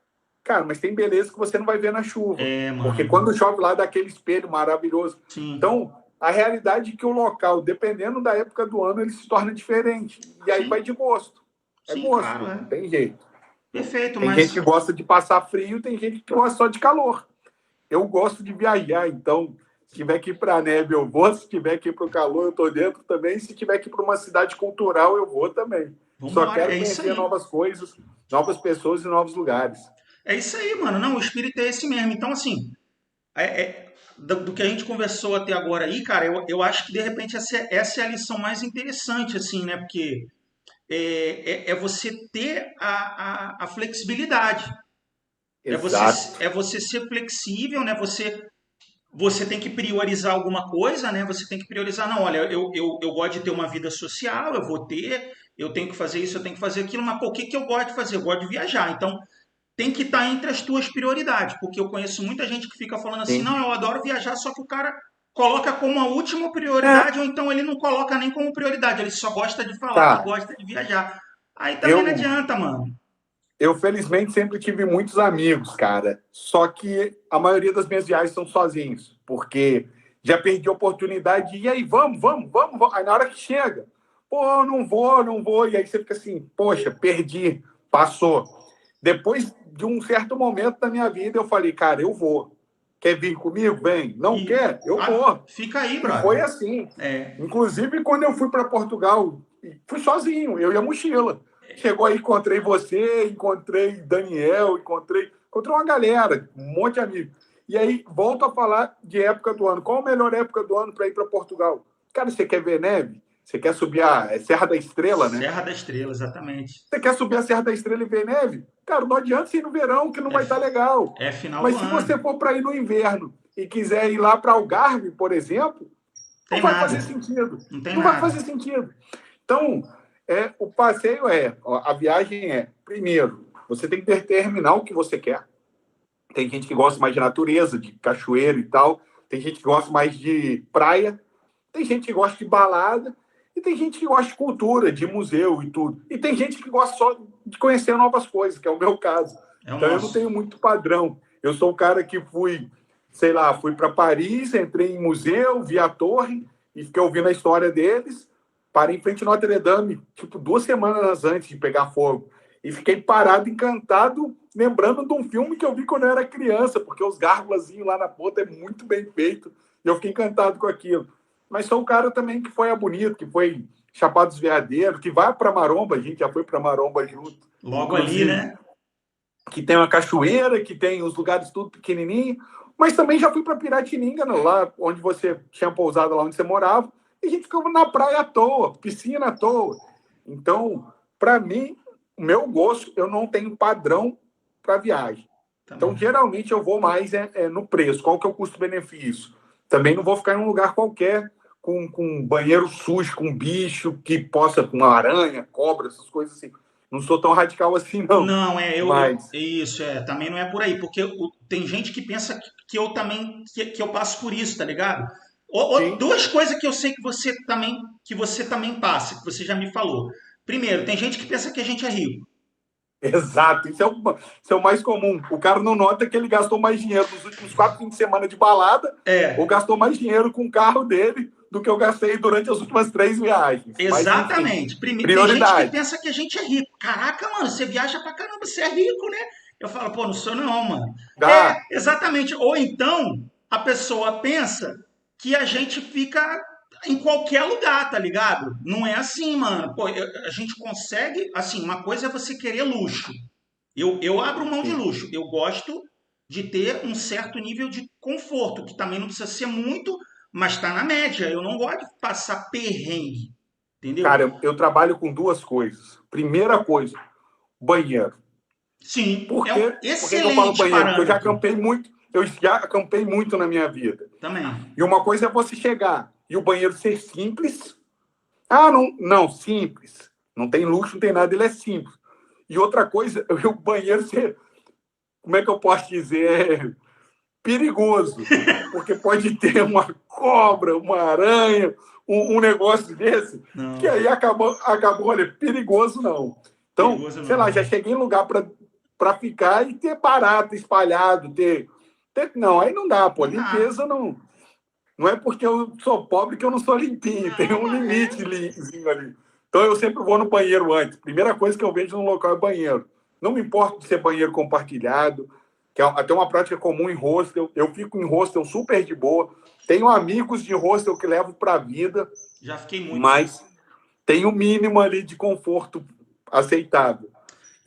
Cara, mas tem beleza que você não vai ver na chuva. Porque quando chove lá dá aquele espelho maravilhoso. Sim. Então, a realidade é que o local, dependendo da época do ano, ele se torna diferente. E aí vai de gosto. É gosto, claro, tem jeito. Perfeito, tem gente que gosta de passar frio, tem gente que gosta só de calor. Eu gosto de viajar, então, se tiver que ir para a neve, eu vou. Se tiver que ir para o calor, eu estou dentro também. Se tiver que ir para uma cidade cultural, eu vou também. Só quero conhecer novas coisas, novas pessoas e novos lugares. É isso aí, mano. Não, o espírito é esse mesmo. Então, assim, do que a gente conversou até agora aí, cara, eu acho que, de repente, essa é a lição mais interessante, assim, né? Porque é você ter a flexibilidade. Exato. É você ser flexível, né? Você tem que priorizar alguma coisa, né? Você tem que priorizar, não, olha, eu gosto de ter uma vida social, eu vou ter, eu tenho que fazer isso, eu tenho que fazer aquilo, mas por que eu gosto de fazer? Eu gosto de viajar. Então, tem que estar entre as tuas prioridades, porque eu conheço muita gente que fica falando assim, não, eu adoro viajar, só que o cara coloca como a última prioridade, ou então ele não coloca nem como prioridade, ele só gosta de falar que gosta de viajar. Aí também não adianta, mano. Eu, felizmente, sempre tive muitos amigos, cara. Só que a maioria das minhas viagens são sozinhos, porque já perdi a oportunidade. E aí, vamos. Aí na hora que chega, pô, não vou. E aí você fica assim, poxa, perdi, passou. Depois de um certo momento da minha vida, eu falei, cara, eu vou. Quer vir comigo? Vem. Não quer? Eu vou. Fica aí, brother. E foi assim. Inclusive, quando eu fui para Portugal, fui sozinho, eu e a mochila. Chegou aí, encontrei você, encontrei Daniel, encontrei uma galera, um monte de amigos. E aí, volto a falar de época do ano. Qual a melhor época do ano para ir para Portugal? Cara, você quer ver neve? Você quer subir a Serra da Estrela, né? Serra da Estrela, exatamente. Você quer subir a Serra da Estrela e ver neve? Cara, não adianta você ir no verão, que não vai estar legal. É final Mas do se ano. você for para ir no inverno e quiser ir lá para Algarve, por exemplo, não vai fazer sentido. Não vai fazer sentido. Então, o passeio a viagem primeiro, você tem que determinar o que você quer. Tem gente que gosta mais de natureza, de cachoeira e tal. Tem gente que gosta mais de praia. Tem gente que gosta de balada. E tem gente que gosta de cultura, de museu e tudo. E tem gente que gosta só de conhecer novas coisas, que é o meu caso. Então, eu não tenho muito padrão. Eu sou o cara que fui para Paris, entrei em museu, vi a torre e fiquei ouvindo a história deles. Parei em frente a Notre Dame, 2 semanas antes de pegar fogo. E fiquei parado, encantado, lembrando de um filme que eu vi quando eu era criança, porque os gárgulazinhos lá na ponta é muito bem feito. E eu fiquei encantado com aquilo. Mas sou o cara também que foi a Bonito, que foi Chapada dos Veadeiros, que vai para Maromba, a gente já foi para Maromba junto. Logo ali, né? Que tem uma cachoeira, que tem os lugares tudo pequenininho. Mas também já fui para Piratininga, lá onde você tinha pousado, lá onde você morava. E a gente ficava na praia à toa, piscina à toa. Então, para mim, o meu gosto, eu não tenho padrão para viagem. Então, geralmente, eu vou mais no preço. Qual que é o custo-benefício? Também não vou ficar em um lugar qualquer com banheiro sujo, com bicho que possa, com aranha, cobra, essas coisas assim. Não sou tão radical assim, não. Não, isso, também não é por aí, porque tem gente que pensa que eu também, que eu passo por isso, tá ligado? Duas coisas que eu sei que você também passa, que você já me falou. Primeiro, tem gente que pensa que a gente é rico. Exato, isso é o mais comum. O cara não nota que ele gastou mais dinheiro nos últimos 4 fins de semana de balada, ou gastou mais dinheiro com o carro dele do que eu gastei durante as últimas 3 viagens. Exatamente. Mas, enfim, prioridade. Tem gente que pensa que a gente é rico. Caraca, mano, você viaja pra caramba, você é rico, né? Eu falo, pô, não sou não, mano. Exatamente. Ou então, a pessoa pensa que a gente fica em qualquer lugar, tá ligado? Não é assim, mano. Pô, a gente consegue, assim, uma coisa é você querer luxo. Eu abro mão de Sim. luxo. Eu gosto de ter um certo nível de conforto, que também não precisa ser muito, mas tá na média. Eu não gosto de passar perrengue, entendeu? Cara, eu trabalho com duas coisas. Primeira coisa, banheiro. Sim, Por é um quê? Por que que eu falo excelente banheiro? Porque parâmetro eu já acampei muito na minha vida. também. E uma coisa é você chegar e o banheiro ser simples. Ah, não, não, simples. Não tem luxo, não tem nada, ele é simples. E outra coisa, o banheiro ser, como é que eu posso dizer? Perigoso. Porque pode ter uma cobra, uma aranha, um negócio desse, que Não, aí acabou, olha, perigoso não. Então, perigoso sei lá, não. já cheguei em lugar para ficar e ter barato espalhado, Não, aí não dá, pô. Não dá. Limpeza não. Não é porque eu sou pobre que eu não sou limpinho, tem Não, um mas limitezinho ali. Então eu sempre vou no banheiro antes. Primeira coisa que eu vejo no local é banheiro. Não me importa de ser banheiro compartilhado, que é até uma prática comum em hostel. Eu fico em hostel super de boa. Tenho amigos de hostel que levo para a vida, já fiquei muito. mas tem o mínimo ali de conforto aceitável.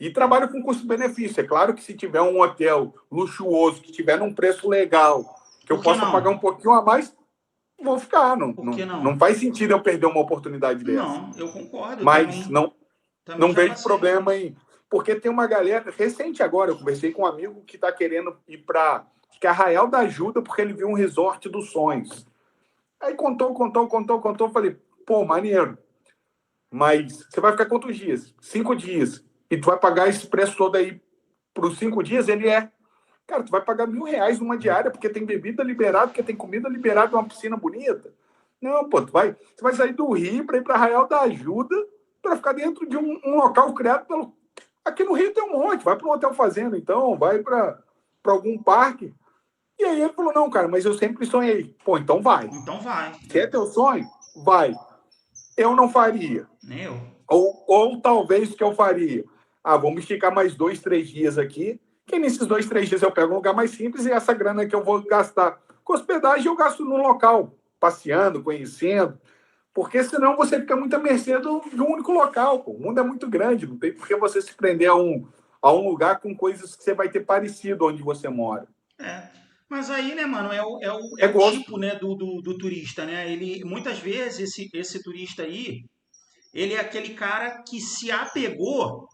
E trabalho com custo-benefício. É claro que se tiver um hotel luxuoso, que tiver num preço legal, que eu Por que possa pagar um não? pouquinho a mais, vou ficar. Não, Por que não, não? não faz sentido eu perder uma oportunidade dessa. Não, eu concordo. Eu Mas também, também não já vejo passei por problema isso. em. Porque tem uma galera. Recente agora, eu conversei com um amigo que está querendo ir para Arraial da Ajuda, porque ele viu um resort dos sonhos. Aí contou. Falei, pô, maneiro. Mas você vai ficar quantos dias? 5 dias. E tu vai pagar esse preço todo aí para os 5 dias? Ele é. Cara, tu vai pagar R$ 1.000 numa diária, porque tem bebida liberada, porque tem comida liberada, uma piscina bonita. Não, pô, você vai sair do Rio para ir para Arraial da Ajuda para ficar dentro de um local criado pelo. Aqui no Rio tem um monte, vai para um hotel fazenda, então, vai para algum parque. E aí ele falou: não, cara, mas eu sempre sonhei. Pô, então vai. Então vai. Se é teu sonho, vai. Eu não faria. Nem eu. Ou talvez o que eu faria? Ah, vamos esticar mais 2, 3 dias aqui, que nesses 2, 3 dias eu pego um lugar mais simples e essa grana que eu vou gastar com hospedagem eu gasto no local, passeando, conhecendo, porque senão você fica muito à mercê de um único local. Pô. O mundo é muito grande, não tem por que você se prender a um lugar com coisas que você vai ter parecido onde você mora. É. Mas aí, né, mano, é É o gosto. tipo, né, do turista, né? Ele, muitas vezes, esse turista aí, ele é aquele cara que se apegou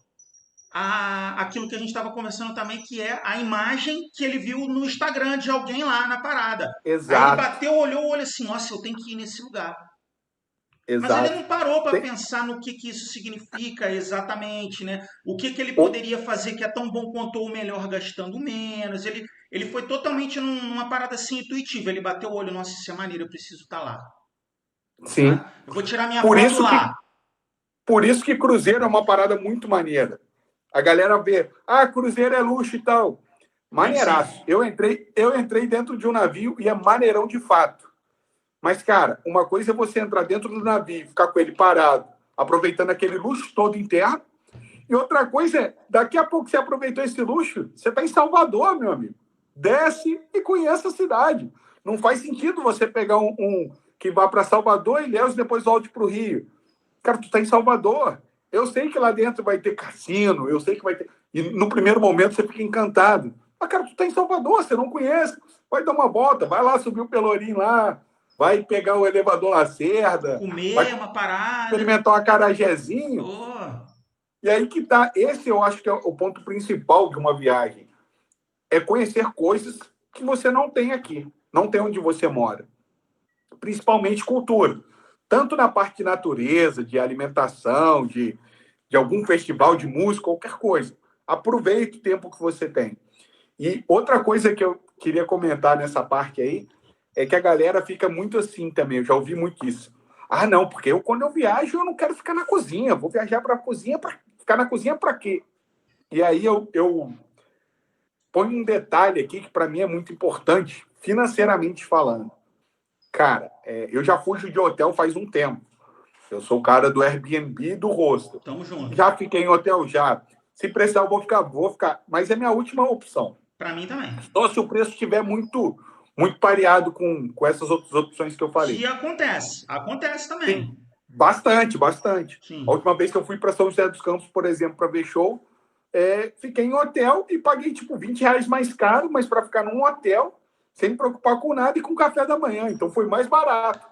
aquilo que a gente estava conversando também, que é a imagem que ele viu no Instagram de alguém lá na parada. Aí ele Exato, bateu, olhou o olho assim, nossa, eu tenho que ir nesse lugar. Mas ele exato. não parou para Tem, pensar no que isso significa exatamente, né? O que ele o- poderia fazer que é tão bom quanto ou melhor gastando menos. Ele foi totalmente numa parada assim intuitiva. Ele bateu o olho, nossa, isso é maneiro, eu preciso estar lá. sim. Tá? Eu vou tirar minha Por foto isso que, lá. por isso que cruzeiro é uma parada muito maneira. A galera vê, cruzeiro é luxo e tal. Nem Maneiraço. sempre. Eu entrei dentro de um navio e é maneirão de fato. Mas, cara, uma coisa é você entrar dentro do navio e ficar com ele parado, aproveitando aquele luxo todo interno. E outra coisa é, daqui a pouco você aproveitou esse luxo, você está em Salvador, meu amigo. Desce e conhece a cidade. Não faz sentido você pegar um que vá para Salvador, Ilhéus e depois volte para o Rio. Cara, tu está em Salvador. Eu sei que lá dentro vai ter cassino, eu sei que vai ter. E no primeiro momento você fica encantado. Mas, cara, tu tá em Salvador, você não conhece. Vai dar uma volta, vai lá subir o Pelourinho lá, vai pegar o elevador Lacerda, vai Comer uma parada. experimentar um acarajézinho. Oh, E aí que tá. Esse eu acho que é o ponto principal de uma viagem. É conhecer coisas que você não tem aqui, não tem onde você mora. Principalmente cultura. Tanto na parte de natureza, de alimentação, de algum festival de música, qualquer coisa. Aproveite o tempo que você tem. E outra coisa que eu queria comentar nessa parte aí é que a galera fica muito assim também. Eu já ouvi muito isso. Ah, não, porque quando eu viajo, eu não quero ficar na cozinha. Vou viajar para a cozinha, para ficar na cozinha para quê? E aí eu ponho um detalhe aqui que para mim é muito importante, financeiramente falando. Cara, eu já fujo de hotel faz um tempo. Eu sou o cara do Airbnb e do hostel. tamo junto. Já fiquei em hotel, já. Se precisar, eu vou ficar. Mas é minha última opção. Pra mim também. Só se o preço estiver muito, muito pareado com essas outras opções que eu falei. Que acontece também. Sim, bastante, bastante. Sim. A última vez que eu fui para São José dos Campos, por exemplo, para ver show, fiquei em hotel e paguei tipo R$ 20 mais caro, mas para ficar num hotel, sem me preocupar com nada e com café da manhã. Então foi mais barato.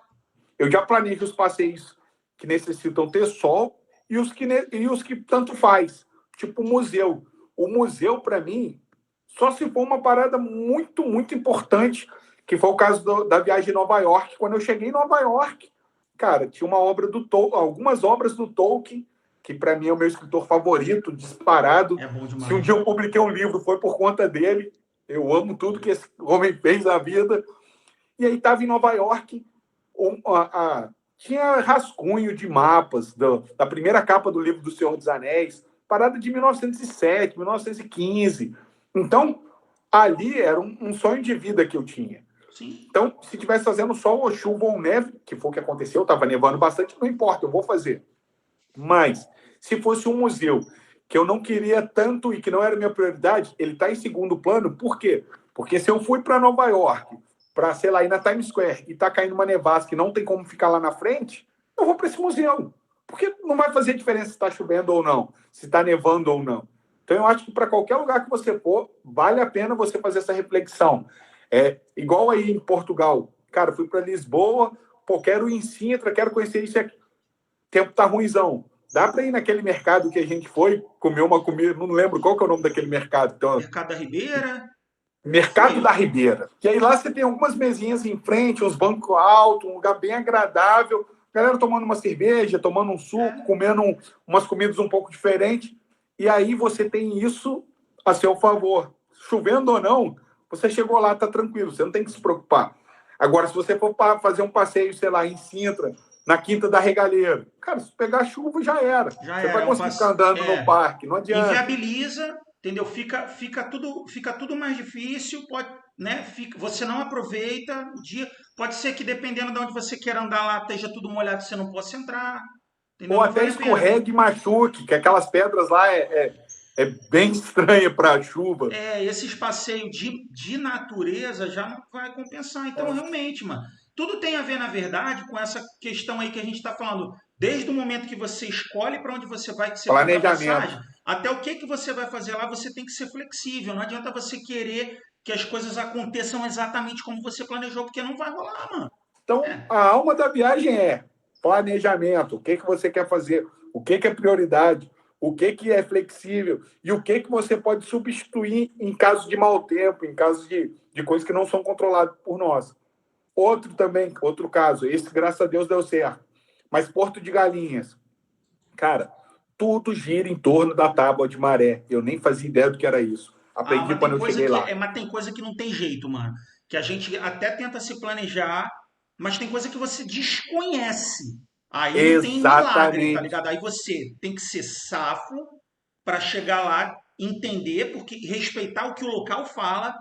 Eu já planejo os passeios que necessitam ter sol e os que tanto faz. Tipo museu. O museu, para mim, só se for uma parada muito, muito importante, que foi o caso da viagem de Nova York. Quando eu cheguei em Nova York, cara, tinha uma obra algumas obras do Tolkien, que para mim é o meu escritor favorito, disparado. É bom demais. Se um dia eu publiquei um livro, foi por conta dele. Eu amo tudo que esse homem fez na vida. E aí estava em Nova York, tinha rascunho de mapas da primeira capa do livro do Senhor dos Anéis, parada de 1907, 1915. Então, ali era um sonho de vida que eu tinha. Sim. Então, se estivesse fazendo sol ou chuva ou neve, que foi o que aconteceu, estava nevando bastante, não importa, eu vou fazer. Mas, se fosse um museu que eu não queria tanto e que não era minha prioridade, ele está em segundo plano. Por quê? Porque se eu fui para Nova York, para, sei lá, ir na Times Square e está caindo uma nevasca e não tem como ficar lá na frente, eu vou para esse museu. Porque não vai fazer diferença se está chovendo ou não, se está nevando ou não. Então, eu acho que para qualquer lugar que você for, vale a pena você fazer essa reflexão. Igual aí em Portugal. Cara, fui para Lisboa, quero ir em Sintra, quero conhecer isso aqui. O tempo tá ruimzão. Dá para ir naquele mercado que a gente foi, comer uma comida, não lembro qual que é o nome daquele mercado. Então, Mercado da Ribeira. Mercado da Ribeira. E aí lá você tem algumas mesinhas em frente, uns bancos altos, um lugar bem agradável. Galera tomando uma cerveja, tomando um suco, comendo umas comidas um pouco diferentes. E aí você tem isso a seu favor. Chovendo ou não, você chegou lá, tá tranquilo, você não tem que se preocupar. Agora, se você for fazer um passeio, sei lá, em Sintra, na Quinta da Regaleira, cara, se pegar chuva, já era. Você vai conseguir ficar andando no parque, não adianta. Inviabiliza, entendeu? Fica tudo mais difícil, pode, né? Você não aproveita o dia. Pode ser que, dependendo de onde você queira andar lá, esteja tudo molhado e você não possa entrar. Entendeu? Ou até escorregue e machuque, que aquelas pedras lá é bem estranha para a chuva. Esses passeios de natureza já não vai compensar. Então, realmente, mano, tudo tem a ver, na verdade, com essa questão aí que a gente está falando. Desde o momento que você escolhe para onde você vai, que você paga a passagem, até o que você vai fazer lá, você tem que ser flexível. Não adianta você querer que as coisas aconteçam exatamente como você planejou, porque não vai rolar, mano. Então, a alma da viagem é planejamento. O que você quer fazer? O que é prioridade? O que é flexível e o que você pode substituir em caso de mau tempo, em caso de coisas que não são controladas por nós. Outro caso, esse, graças a Deus, deu certo. Mas Porto de Galinhas, cara, tudo gira em torno da tábua de maré. Eu nem fazia ideia do que era isso. Aprendi quando eu cheguei lá. Mas tem coisa que não tem jeito, mano. Que a gente até tenta se planejar, mas tem coisa que você desconhece. Aí não tem milagre, tá ligado? Aí você tem que ser safo para chegar lá, entender, porque respeitar o que o local fala.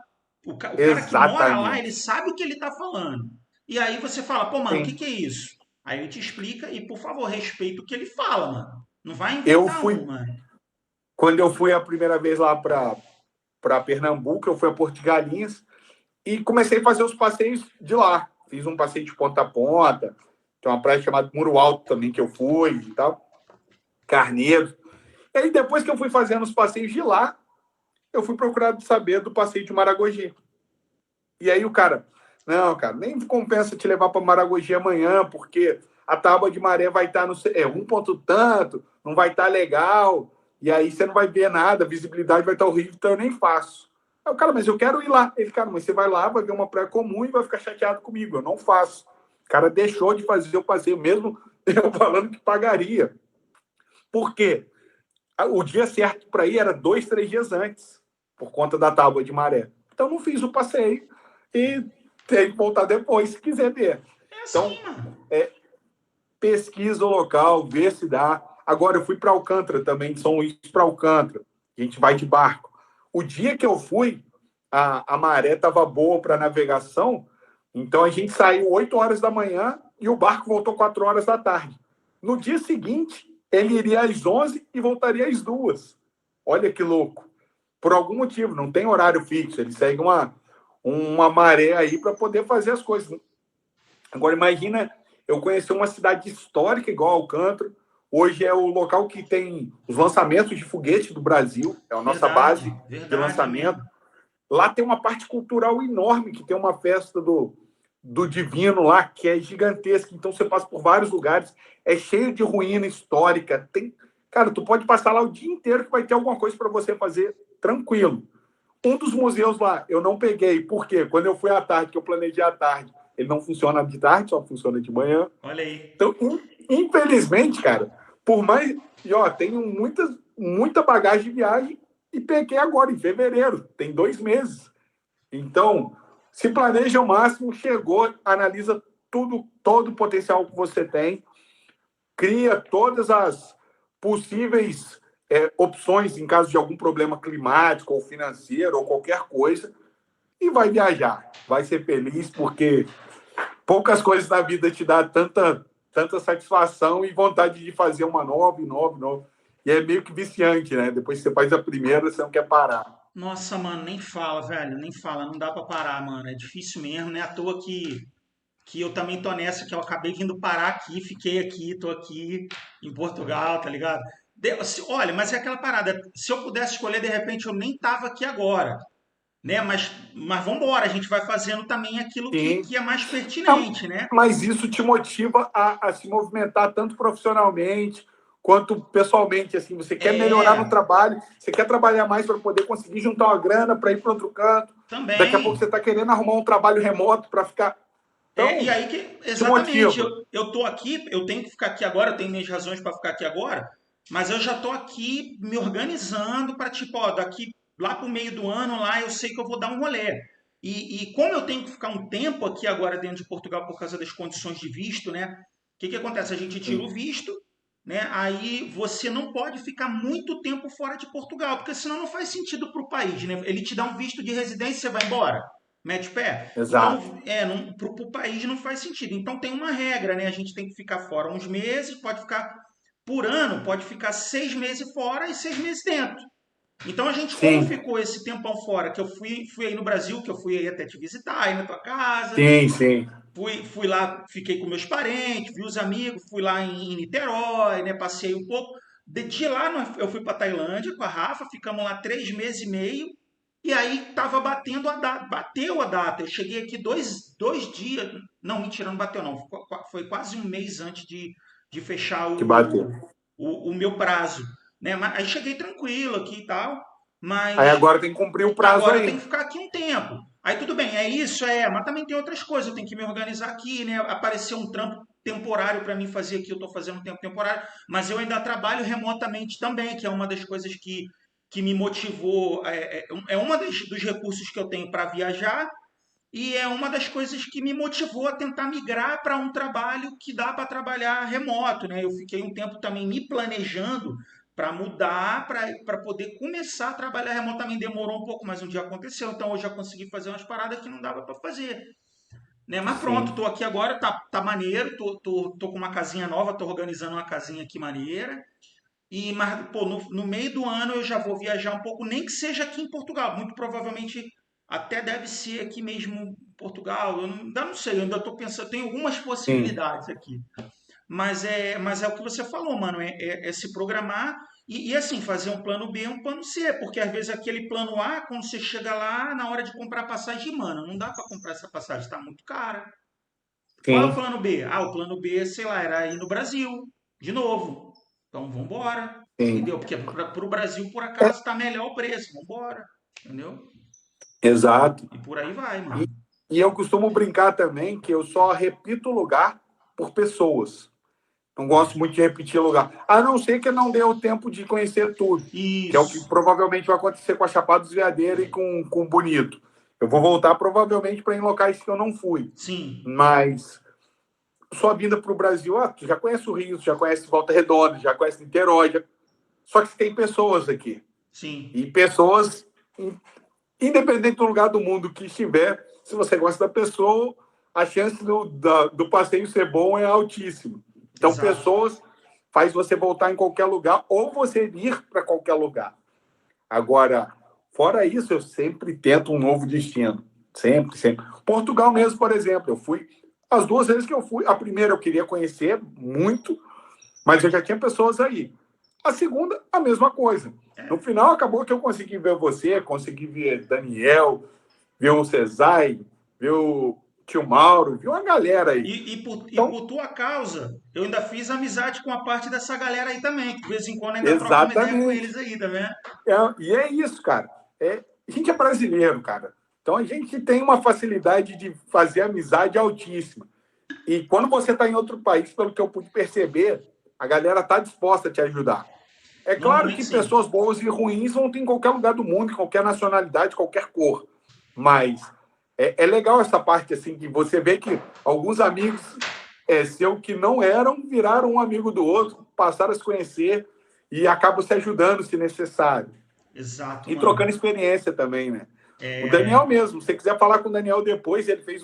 O cara que mora lá, ele sabe o que ele tá falando. E aí você fala, pô, mano, o que é isso? Aí ele te explica e, por favor, respeita o que ele fala, mano. Não vai inventar mano. Quando eu fui a primeira vez lá para Pernambuco, eu fui a Porto de Galinhas e comecei a fazer os passeios de lá. Fiz um passeio de ponta a ponta. Tem uma praia chamada Muro Alto também que eu fui e tal. Carneiro. E aí, depois que eu fui fazendo os passeios de lá, eu fui procurar saber do passeio de Maragogi. E aí o cara, não, cara, nem compensa te levar para Maragogi amanhã, porque a tábua de maré vai estar no um ponto tanto, não vai estar legal, e aí você não vai ver nada, a visibilidade vai estar horrível, então eu nem faço. Aí o cara, mas eu quero ir lá. Ele, cara, mas você vai lá, vai ver uma praia comum e vai ficar chateado comigo, eu não faço. O cara deixou de fazer o passeio, mesmo eu falando que pagaria. Por quê? O dia certo para ir era 2, 3 dias antes, por conta da tábua de maré. Então, não fiz o passeio e tem que voltar depois, se quiser ver. Então, pesquisa o local, vê se dá. Agora, eu fui para Alcântara também, de São Luís para Alcântara. A gente vai de barco. O dia que eu fui, a maré estava boa para navegação, então a gente saiu 8 horas da manhã e o barco voltou 4 horas da tarde. No dia seguinte, ele iria às 11 e voltaria às 2. Olha que louco. Por algum motivo, não tem horário fixo. Ele segue uma maré aí para poder fazer as coisas. Agora, imagina eu conhecer uma cidade histórica igual Alcântara. Hoje é o local que tem os lançamentos de foguete do Brasil, é a nossa Verdade, base de verdade, é lançamento. mesmo. Lá tem uma parte cultural enorme, que tem uma festa do Divino lá, que é gigantesca. Então, você passa por vários lugares, é cheio de ruína histórica. Cara, tu pode passar lá o dia inteiro que vai ter alguma coisa para você fazer tranquilo. Um dos museus lá, eu não peguei, porque quando eu fui à tarde, que eu planejei à tarde, ele não funciona de tarde, só funciona de manhã. Olha aí. Então, infelizmente, cara, por mais. E ó, tenho muita bagagem de viagem e peguei agora, em fevereiro, tem 2 meses. Então, se planeja ao máximo, chegou, analisa tudo, todo o potencial que você tem, cria todas as possíveis opções em caso de algum problema climático ou financeiro ou qualquer coisa e vai viajar. Vai ser feliz porque poucas coisas na vida te dá tanta satisfação e vontade de fazer uma nova, nova, nova. E é meio que viciante, né? Depois que você faz a primeira, você não quer parar. Nossa, mano, nem fala, velho, nem fala, não dá pra parar, mano. É difícil mesmo, né? À toa que eu também tô nessa, que eu acabei vindo parar aqui, fiquei aqui, tô aqui em Portugal, tá ligado? Olha, mas é aquela parada, se eu pudesse escolher, de repente eu nem tava aqui agora, né? Mas vamos embora, a gente vai fazendo também aquilo Sim. que é mais pertinente, né? Mas isso te motiva a se movimentar tanto profissionalmente quanto pessoalmente. Assim, você quer melhorar no É, trabalho, você quer trabalhar mais para poder conseguir juntar uma grana para ir para outro canto. Daqui a pouco também. você está querendo arrumar um trabalho remoto para ficar. E Então, aí que, te exatamente, motiva. eu tô aqui, eu tenho que ficar aqui agora, eu tenho minhas razões para ficar aqui agora, mas eu já tô aqui me organizando para tipo, ó, daqui lá pro meio do ano lá eu sei que eu vou dar um rolê. E como eu tenho que ficar um tempo aqui agora dentro de Portugal por causa das condições de visto, né? O que que acontece? A gente tira o Sim, visto, né? Aí você não pode ficar muito tempo fora de Portugal, porque senão não faz sentido para o país, né? Ele te dá um visto de residência, você vai embora, mete o pé. exato. Então, para o país não faz sentido. Então tem uma regra, né? A gente tem que ficar fora uns meses, pode ficar por ano, pode ficar 6 meses fora e 6 meses dentro. Então a gente, como Sim, ficou esse tempão fora, que eu fui aí no Brasil, que eu fui aí até te visitar, aí na tua casa, sim, sim. fui lá, fiquei com meus parentes, vi os amigos, fui lá em Niterói, né? Passei um pouco. De lá eu fui para Tailândia com a Rafa, ficamos lá 3 meses e meio. E aí tava batendo a data, bateu a data. Eu cheguei aqui dois dias. Não, mentira, não bateu não. Foi quase um mês antes de fechar Que bateu. o meu prazo. Né? Aí cheguei tranquilo aqui e tal. Aí Mas agora tem que cumprir o prazo agora eu tenho aí. que ficar aqui um tempo. Aí tudo bem, é isso, mas também tem outras coisas. Eu tenho que me organizar aqui, né? Aparecer um trampo temporário para mim fazer aqui. Eu estou fazendo um tempo temporário, mas eu ainda trabalho remotamente também, que é uma das coisas que me motivou. É uma dos recursos que eu tenho para viajar e é uma das coisas que me motivou a tentar migrar para um trabalho que dá para trabalhar remoto, né? Eu fiquei um tempo também me planejando para mudar, para poder começar a trabalhar remotamente. Demorou um pouco, mas um dia aconteceu. Então hoje já consegui fazer umas paradas que não dava para fazer. Né? Mas pronto, Sim. tô aqui agora, tá maneiro, tô com uma casinha nova, tô organizando uma casinha aqui maneira. Mas, pô, no meio do ano eu já vou viajar um pouco, nem que seja aqui em Portugal. Muito provavelmente até deve ser aqui mesmo em Portugal. Ainda não sei, eu ainda estou pensando, tem algumas Sim. possibilidades aqui. Mas é o que você falou, mano, é se programar e assim, fazer um plano B e um plano C, porque às vezes aquele plano A, quando você chega lá, na hora de comprar passagem, mano, não dá para comprar essa passagem, está muito cara. Qual é o Sim. plano B? Ah, o plano B, sei lá, era ir no Brasil, de novo. Então vamos embora, Sim. entendeu? Porque para o Brasil, por acaso, está melhor o preço, vamos embora, entendeu? Exato. E por aí vai, E, mano. e eu costumo brincar também que eu só repito lugar por pessoas. Não gosto muito de repetir lugar. A não ser que eu não dê o tempo de conhecer tudo, que é o que Isso, provavelmente vai acontecer com a Chapada dos Veadeiros e com Bonito. Eu vou voltar provavelmente para em locais que eu não fui. sim, Mas sua vinda para o Brasil, tu já conhece o Rio, já conhece Volta Redonda, já conhece Niterói. Só que tem pessoas aqui. sim, E pessoas, independente do lugar do mundo que estiver, se você gosta da pessoa, a chance do passeio ser bom é altíssima. Então, exato. pessoas faz você voltar em qualquer lugar ou você ir para qualquer lugar. Agora, fora isso, eu sempre tento um novo destino. Sempre, sempre. Portugal mesmo, por exemplo, eu fui. As 2 vezes que eu fui, a primeira eu queria conhecer muito, mas eu já tinha pessoas aí. A segunda, a mesma coisa. No final, acabou que eu consegui ver você, consegui ver Daniel, ver o Cesai, ver o tio Mauro, ver uma galera aí. E Então, por tua causa, eu ainda fiz amizade com a parte dessa galera aí também, que de vez em quando ainda troco uma ideia com exatamente. eles aí, tá vendo? E é isso, cara. A gente é brasileiro, cara. Então a gente tem uma facilidade de fazer amizade altíssima. E quando você está em outro país, pelo que eu pude perceber, a galera está disposta a te ajudar. É claro Normalmente que sim. pessoas boas e ruins vão ter em qualquer lugar do mundo, em qualquer nacionalidade, qualquer cor. Mas é legal essa parte, assim, que você vê que alguns amigos seu que não eram, viraram um amigo do outro, passaram a se conhecer e acabam se ajudando se necessário. Exato, E mano. trocando experiência também, né? O É, Daniel mesmo, se você quiser falar com o Daniel depois, ele fez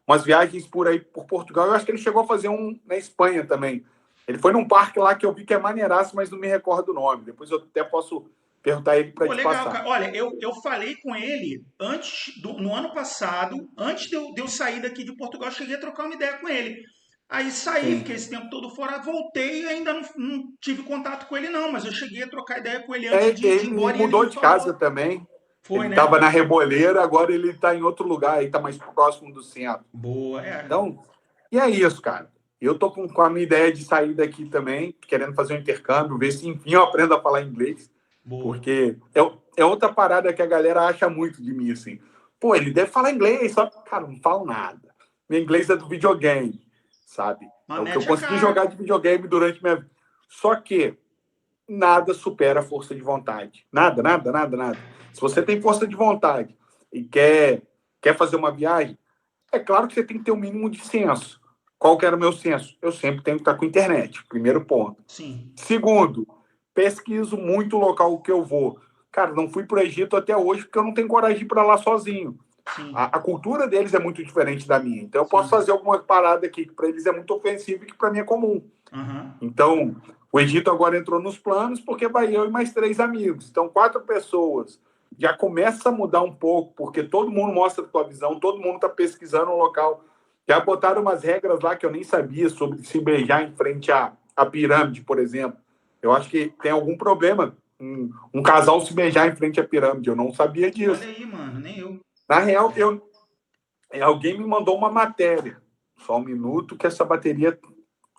umas viagens por aí, por Portugal. Eu acho que ele chegou a fazer um na Espanha também. Ele foi num parque lá que eu vi que é maneiraço, mas não me recordo o nome. Depois eu até posso perguntar ele para pô, te legal, passar. cara. Olha, eu falei com ele no ano passado, antes de eu sair daqui de Portugal, eu cheguei a trocar uma ideia com ele. Aí saí, Sim. fiquei esse tempo todo fora, voltei e ainda não tive contato com ele, não, mas eu cheguei a trocar ideia com ele antes de ir Ele embora e ele mudou me de casa falou. também. Foi, Ele né? estava na Reboleira, agora ele está em outro lugar, aí está mais próximo do centro. Boa, é. Então, e é isso, cara. Eu tô com a minha ideia de sair daqui também, querendo fazer um intercâmbio, ver se enfim eu aprendo a falar inglês, Boa. porque é outra parada que a galera acha muito de mim, assim. Pô, ele deve falar inglês, só cara, não falo nada. Meu inglês é do videogame, sabe? É Mas o que eu mete a consegui cara. jogar de videogame durante minha vida. Só que nada supera a força de vontade. Nada, nada, nada, nada. Se você tem força de vontade e quer fazer uma viagem, é claro que você tem que ter um mínimo de senso. Qual que era o meu senso? Eu sempre tenho que estar com internet, primeiro ponto. Sim, Segundo, pesquiso muito o local que eu vou. Cara, não fui para o Egito até hoje porque eu não tenho coragem de ir para lá sozinho. sim, A cultura deles é muito diferente da minha. Então eu posso sim. fazer alguma parada aqui que para eles é muito ofensiva e que para mim é comum. Aham. Então, o Egito agora entrou nos planos porque vai eu e mais 3 amigos. Então, 4 pessoas. Já começa a mudar um pouco, porque todo mundo mostra a sua visão, todo mundo está pesquisando o local. Já botaram umas regras lá que eu nem sabia sobre se beijar em frente à pirâmide, por exemplo. Eu acho que tem algum problema um casal se beijar em frente à pirâmide. Eu não sabia Olha disso. aí, mano, nem eu. Na real, alguém me mandou uma matéria. Só um minuto que essa bateria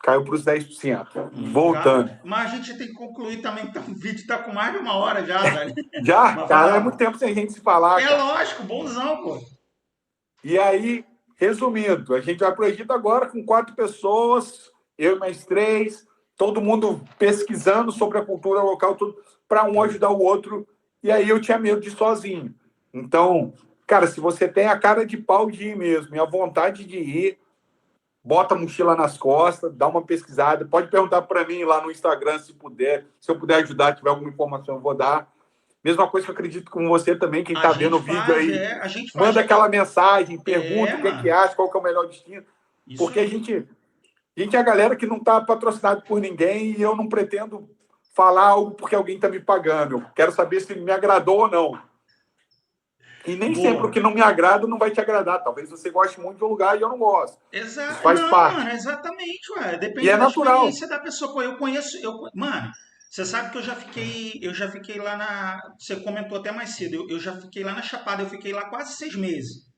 caiu para os 10%. Cara, Voltando. mas a gente tem que concluir também que o vídeo tá com mais de 1 hora já, velho. Já, Mas vai cara, é muito lá. tempo sem a gente se falar, É cara. lógico, bonzão, pô. E aí, resumindo, a gente vai para o Egito agora com 4 pessoas, eu e mais 3, todo mundo pesquisando sobre a cultura local, tudo, para um ajudar o outro. E aí eu tinha medo de ir sozinho. Então, cara, se você tem a cara de pau de ir mesmo e a vontade de ir, bota a mochila nas costas, dá uma pesquisada. Pode perguntar para mim lá no Instagram se puder, se eu puder ajudar, tiver alguma informação, eu vou dar. Mesma coisa que eu acredito com você também, quem A está vendo gente o vídeo faz, aí, a gente faz. manda aquela mensagem, pergunta o que é que Mano, acha, qual que é o melhor destino, isso porque a aí. gente, a gente é a galera que não está patrocinado por ninguém e eu não pretendo falar algo porque alguém está me pagando. Eu quero saber se me agradou ou não. E nem sempre o que Boa. não me agrada não vai te agradar. Talvez você goste muito de um lugar e eu não gosto. Isso faz Não, mano, parte. exatamente, ué. E Depende é da natural. experiência da pessoa. Pô, eu conheço, mano, você sabe que eu já fiquei lá você comentou até mais cedo, eu já fiquei lá na Chapada, eu fiquei lá quase 6 meses.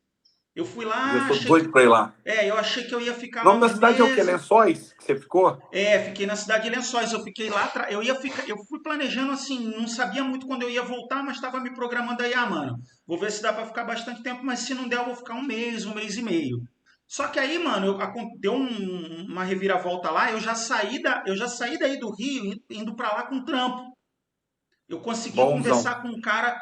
Eu fui E eu lá, sou doido para ir lá. eu achei que eu ia ficar O lá nome da uns cidade é o quê? meses. Lençóis? Que você ficou? Fiquei na cidade de Lençóis. Eu fiquei lá, eu fui planejando assim, não sabia muito quando eu ia voltar, mas estava me programando aí, mano, vou ver se dá para ficar bastante tempo, mas se não der, eu vou ficar um mês e meio. Só que aí, mano, deu uma reviravolta lá, eu já saí daí do Rio indo para lá com trampo. Eu consegui Bonzão. conversar com um cara,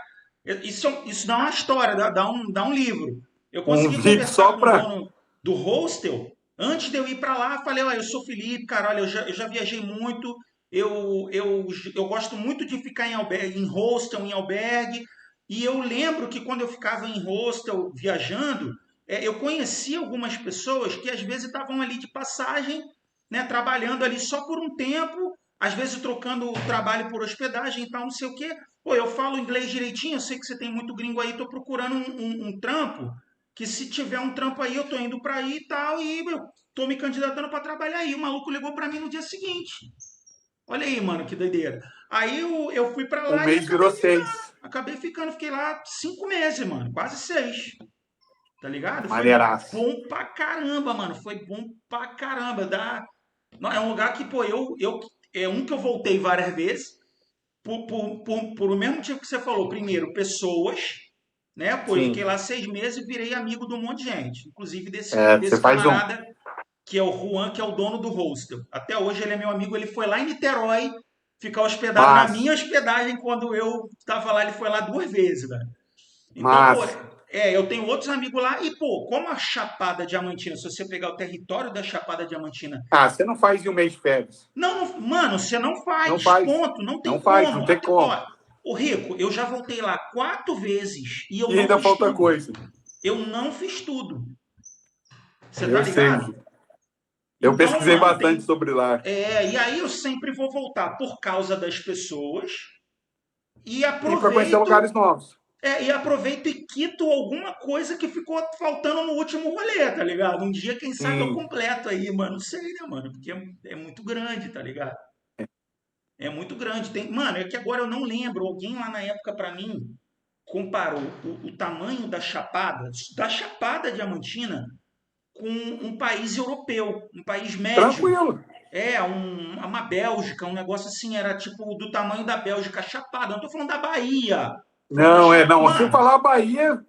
isso dá uma história, dá um livro. Eu Um consegui vídeo conversar só com o para. dono do hostel. Antes de eu ir para lá, falei, olha, eu sou Felipe, cara, olha, eu já viajei muito, eu gosto muito de ficar em albergue, em hostel, em albergue, e eu lembro que quando eu ficava em hostel viajando, eu conheci algumas pessoas que às vezes estavam ali de passagem, né, trabalhando ali só por um tempo, às vezes trocando o trabalho por hospedagem e tal, não sei o quê. Pô, eu falo inglês direitinho, eu sei que você tem muito gringo aí, tô procurando um trampo, que se tiver um trampo aí, eu tô indo pra aí e tal, e eu tô me candidatando pra trabalhar aí. O maluco ligou pra mim no dia seguinte. Olha aí, mano, que doideira. Aí eu fui pra Um lá e mês virou 6. acabei ficando, fiquei lá 5 meses, mano, quase 6. Tá ligado? Foi Maneiraço. bom pra caramba, mano. Foi bom pra caramba. Não, é um lugar que, pô, é um que eu voltei várias vezes, por o mesmo motivo que você falou. Primeiro, pessoas, né? Pô, eu Sim. fiquei lá 6 meses e virei amigo de um monte de gente. Inclusive Você desse faz um. camarada que é o Juan, que é o dono do hostel. Até hoje ele é meu amigo. Ele foi lá em Niterói ficar hospedado na Mas, minha hospedagem quando eu tava lá. Ele foi lá 2 vezes, velho. Então, pô, mas. eu tenho outros amigos lá e, pô, como a Chapada Diamantina, se você pegar o território da Chapada Diamantina, Você não faz em um mês de férias. mano, você não Não faz, faz. ponto, não tem Não faz, não como. tem Até, como. ó, o Rico, eu já voltei lá 4 vezes e eu E não ainda fiz falta tudo. coisa. Eu não fiz tudo. Você tá Eu sei. ligado? Eu Então, pesquisei mano, bastante sobre lá. e aí eu sempre vou voltar por causa das pessoas e E para conhecer aproveito lugares novos. aproveito e quito alguma coisa que ficou faltando no último rolê, tá ligado? Um dia, quem sabe, eu Sim. completo aí, mano. Não sei, né, mano? Porque é muito grande, tá ligado? É muito grande. Mano, é que agora eu não lembro. Alguém lá na época, pra mim, comparou o tamanho da Chapada Diamantina, com um país europeu, um país médio. Tranquilo. Uma Bélgica, um negócio assim, era tipo do tamanho da Bélgica, a Chapada. Não tô falando da Bahia. Tô falando da Não, Chapada. não. Se Mano, falar Bahia,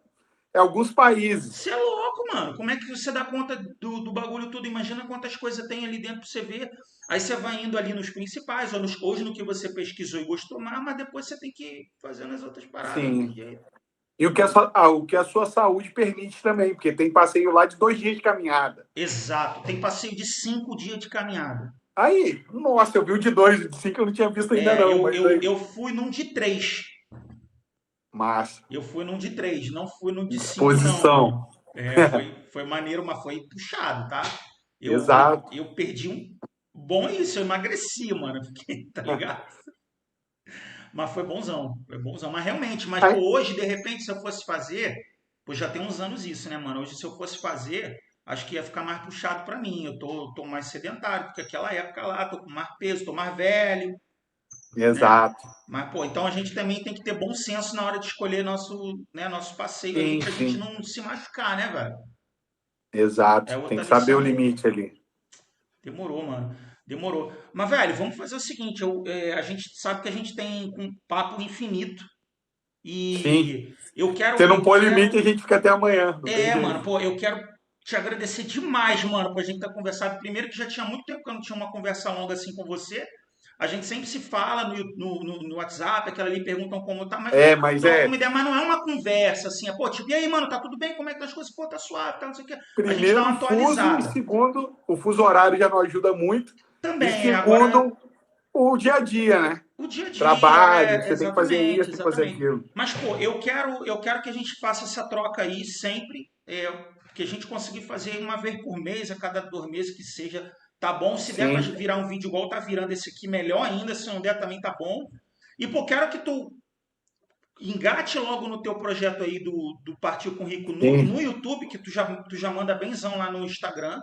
é alguns você países. é louco, mano. Como é que você dá conta do bagulho tudo? Imagina quantas coisas tem ali dentro pra você ver. Aí você vai indo ali nos principais, hoje no que você pesquisou e gostou mais, mas depois você tem que ir fazendo as outras paradas, não tem Sim. jeito. E o que a sua saúde permite também, porque tem passeio lá de 2 dias de caminhada. Exato. Tem passeio de 5 dias de caminhada. Aí, nossa, eu vi o de 2, de 5 eu não tinha visto ainda não, Eu, mas eu, aí. eu fui num de 3. Massa. Eu fui num de 3, não fui num de 5 não, mano. Disposição. Foi maneiro, mas foi puxado, tá? Exato. Eu perdi um bom isso, eu emagreci, mano. Fiquei, tá ligado? Mas foi bonzão, foi bonzão. Mas realmente, mas Aí, pô, hoje, de repente, se eu fosse fazer, pô, já tem uns anos isso, né, mano? Hoje, se eu fosse fazer, acho que ia ficar mais puxado pra mim. Eu tô mais sedentário, porque aquela época lá, tô com mais peso, tô mais velho, né? exato. Mas, pô, então a gente também tem que ter bom senso na hora de escolher nosso passeio ali, Sim, pra gente sim. não se machucar, né, velho? É Exato. Tem outra que saber o lição. limite ali. Demorou, mano. Demorou. Mas, velho, vamos fazer o seguinte: a gente sabe que a gente tem um papo infinito. Sim. E Você não eu põe limite, quero. a gente fica até amanhã. Não tem Mano, jeito. pô, eu quero te agradecer demais, mano, por a gente ter conversado. Primeiro, que já tinha muito tempo que eu não tinha uma conversa longa assim com você. A gente sempre se fala no WhatsApp, aquela ali perguntam como tá, mas Mas troca uma ideia, mas não é uma conversa assim, pô, tipo, e aí, mano, tá tudo bem? Como é que tá as coisas? Pô, tá suave, tá, não sei o quê. A gente dá primeiro uma o fuso e atualizada. segundo, o fuso horário já não ajuda muito. E Também, agora, segundo, o dia a dia, né? o dia a dia, Trabalho, você tem que fazer isso, exatamente, tem que fazer exatamente. aquilo. Mas, pô, eu quero que a gente faça essa troca aí sempre, que a gente conseguir fazer uma vez por mês, a cada 2 meses que seja, tá bom. Se der pra Sim, virar um vídeo igual tá virando esse aqui, melhor ainda. Se não der, também tá bom. E, pô, quero que tu engate logo no teu projeto aí do Partiu com Rico sim. no YouTube, que tu já manda benzão lá no Instagram,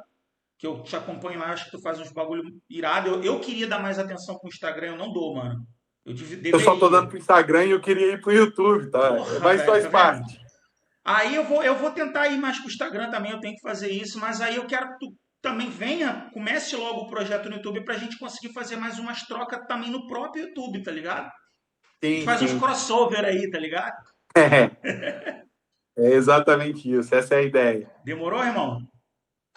que eu te acompanho lá, acho que tu faz uns bagulho irado. Eu queria dar mais atenção pro Instagram, eu não dou, mano. Eu Eu só tô dando deveria. pro Instagram e eu queria ir pro YouTube, tá? Porra, Mas velho, faz tá vendo? parte. Aí eu vou tentar ir mais pro Instagram também, eu tenho que fazer isso, mas aí eu quero que tu também venha, comece logo o projeto no YouTube pra gente conseguir fazer mais umas trocas também no próprio YouTube, tá ligado? A gente Sim, faz uns sim. crossover aí, tá ligado? É exatamente isso. Essa é a ideia. Demorou, irmão?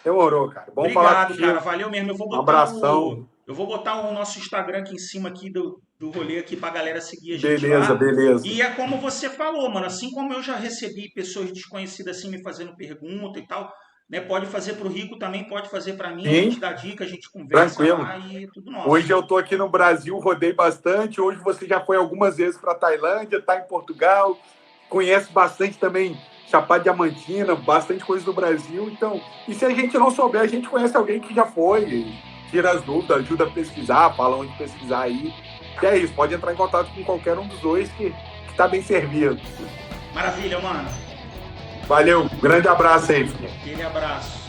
Demorou, cara. Bom falar Obrigado, cara. contigo. Valeu mesmo. Um abração. Eu vou botar o nosso Instagram aqui em cima aqui do rolê aqui pra galera seguir a gente Beleza, lá. beleza. E é como você falou, mano. Assim como eu já recebi pessoas desconhecidas assim me fazendo pergunta e tal, né? Pode fazer pro Rico também, pode fazer pra mim. A gente Sim, dá dica, a gente conversa tranquilo. lá e é tudo nosso. Hoje eu tô aqui no Brasil, rodei bastante. Hoje você já foi algumas vezes para Tailândia, tá em Portugal, conhece bastante também Chapada Diamantina, bastante coisa do Brasil. Então, e se a gente não souber, a gente conhece alguém que já foi. tira as dúvidas, ajuda a pesquisar, fala onde pesquisar aí. E é isso, pode entrar em contato com qualquer um dos dois que tá bem servido. Maravilha, mano. Valeu, grande abraço aí, filho. Aquele abraço.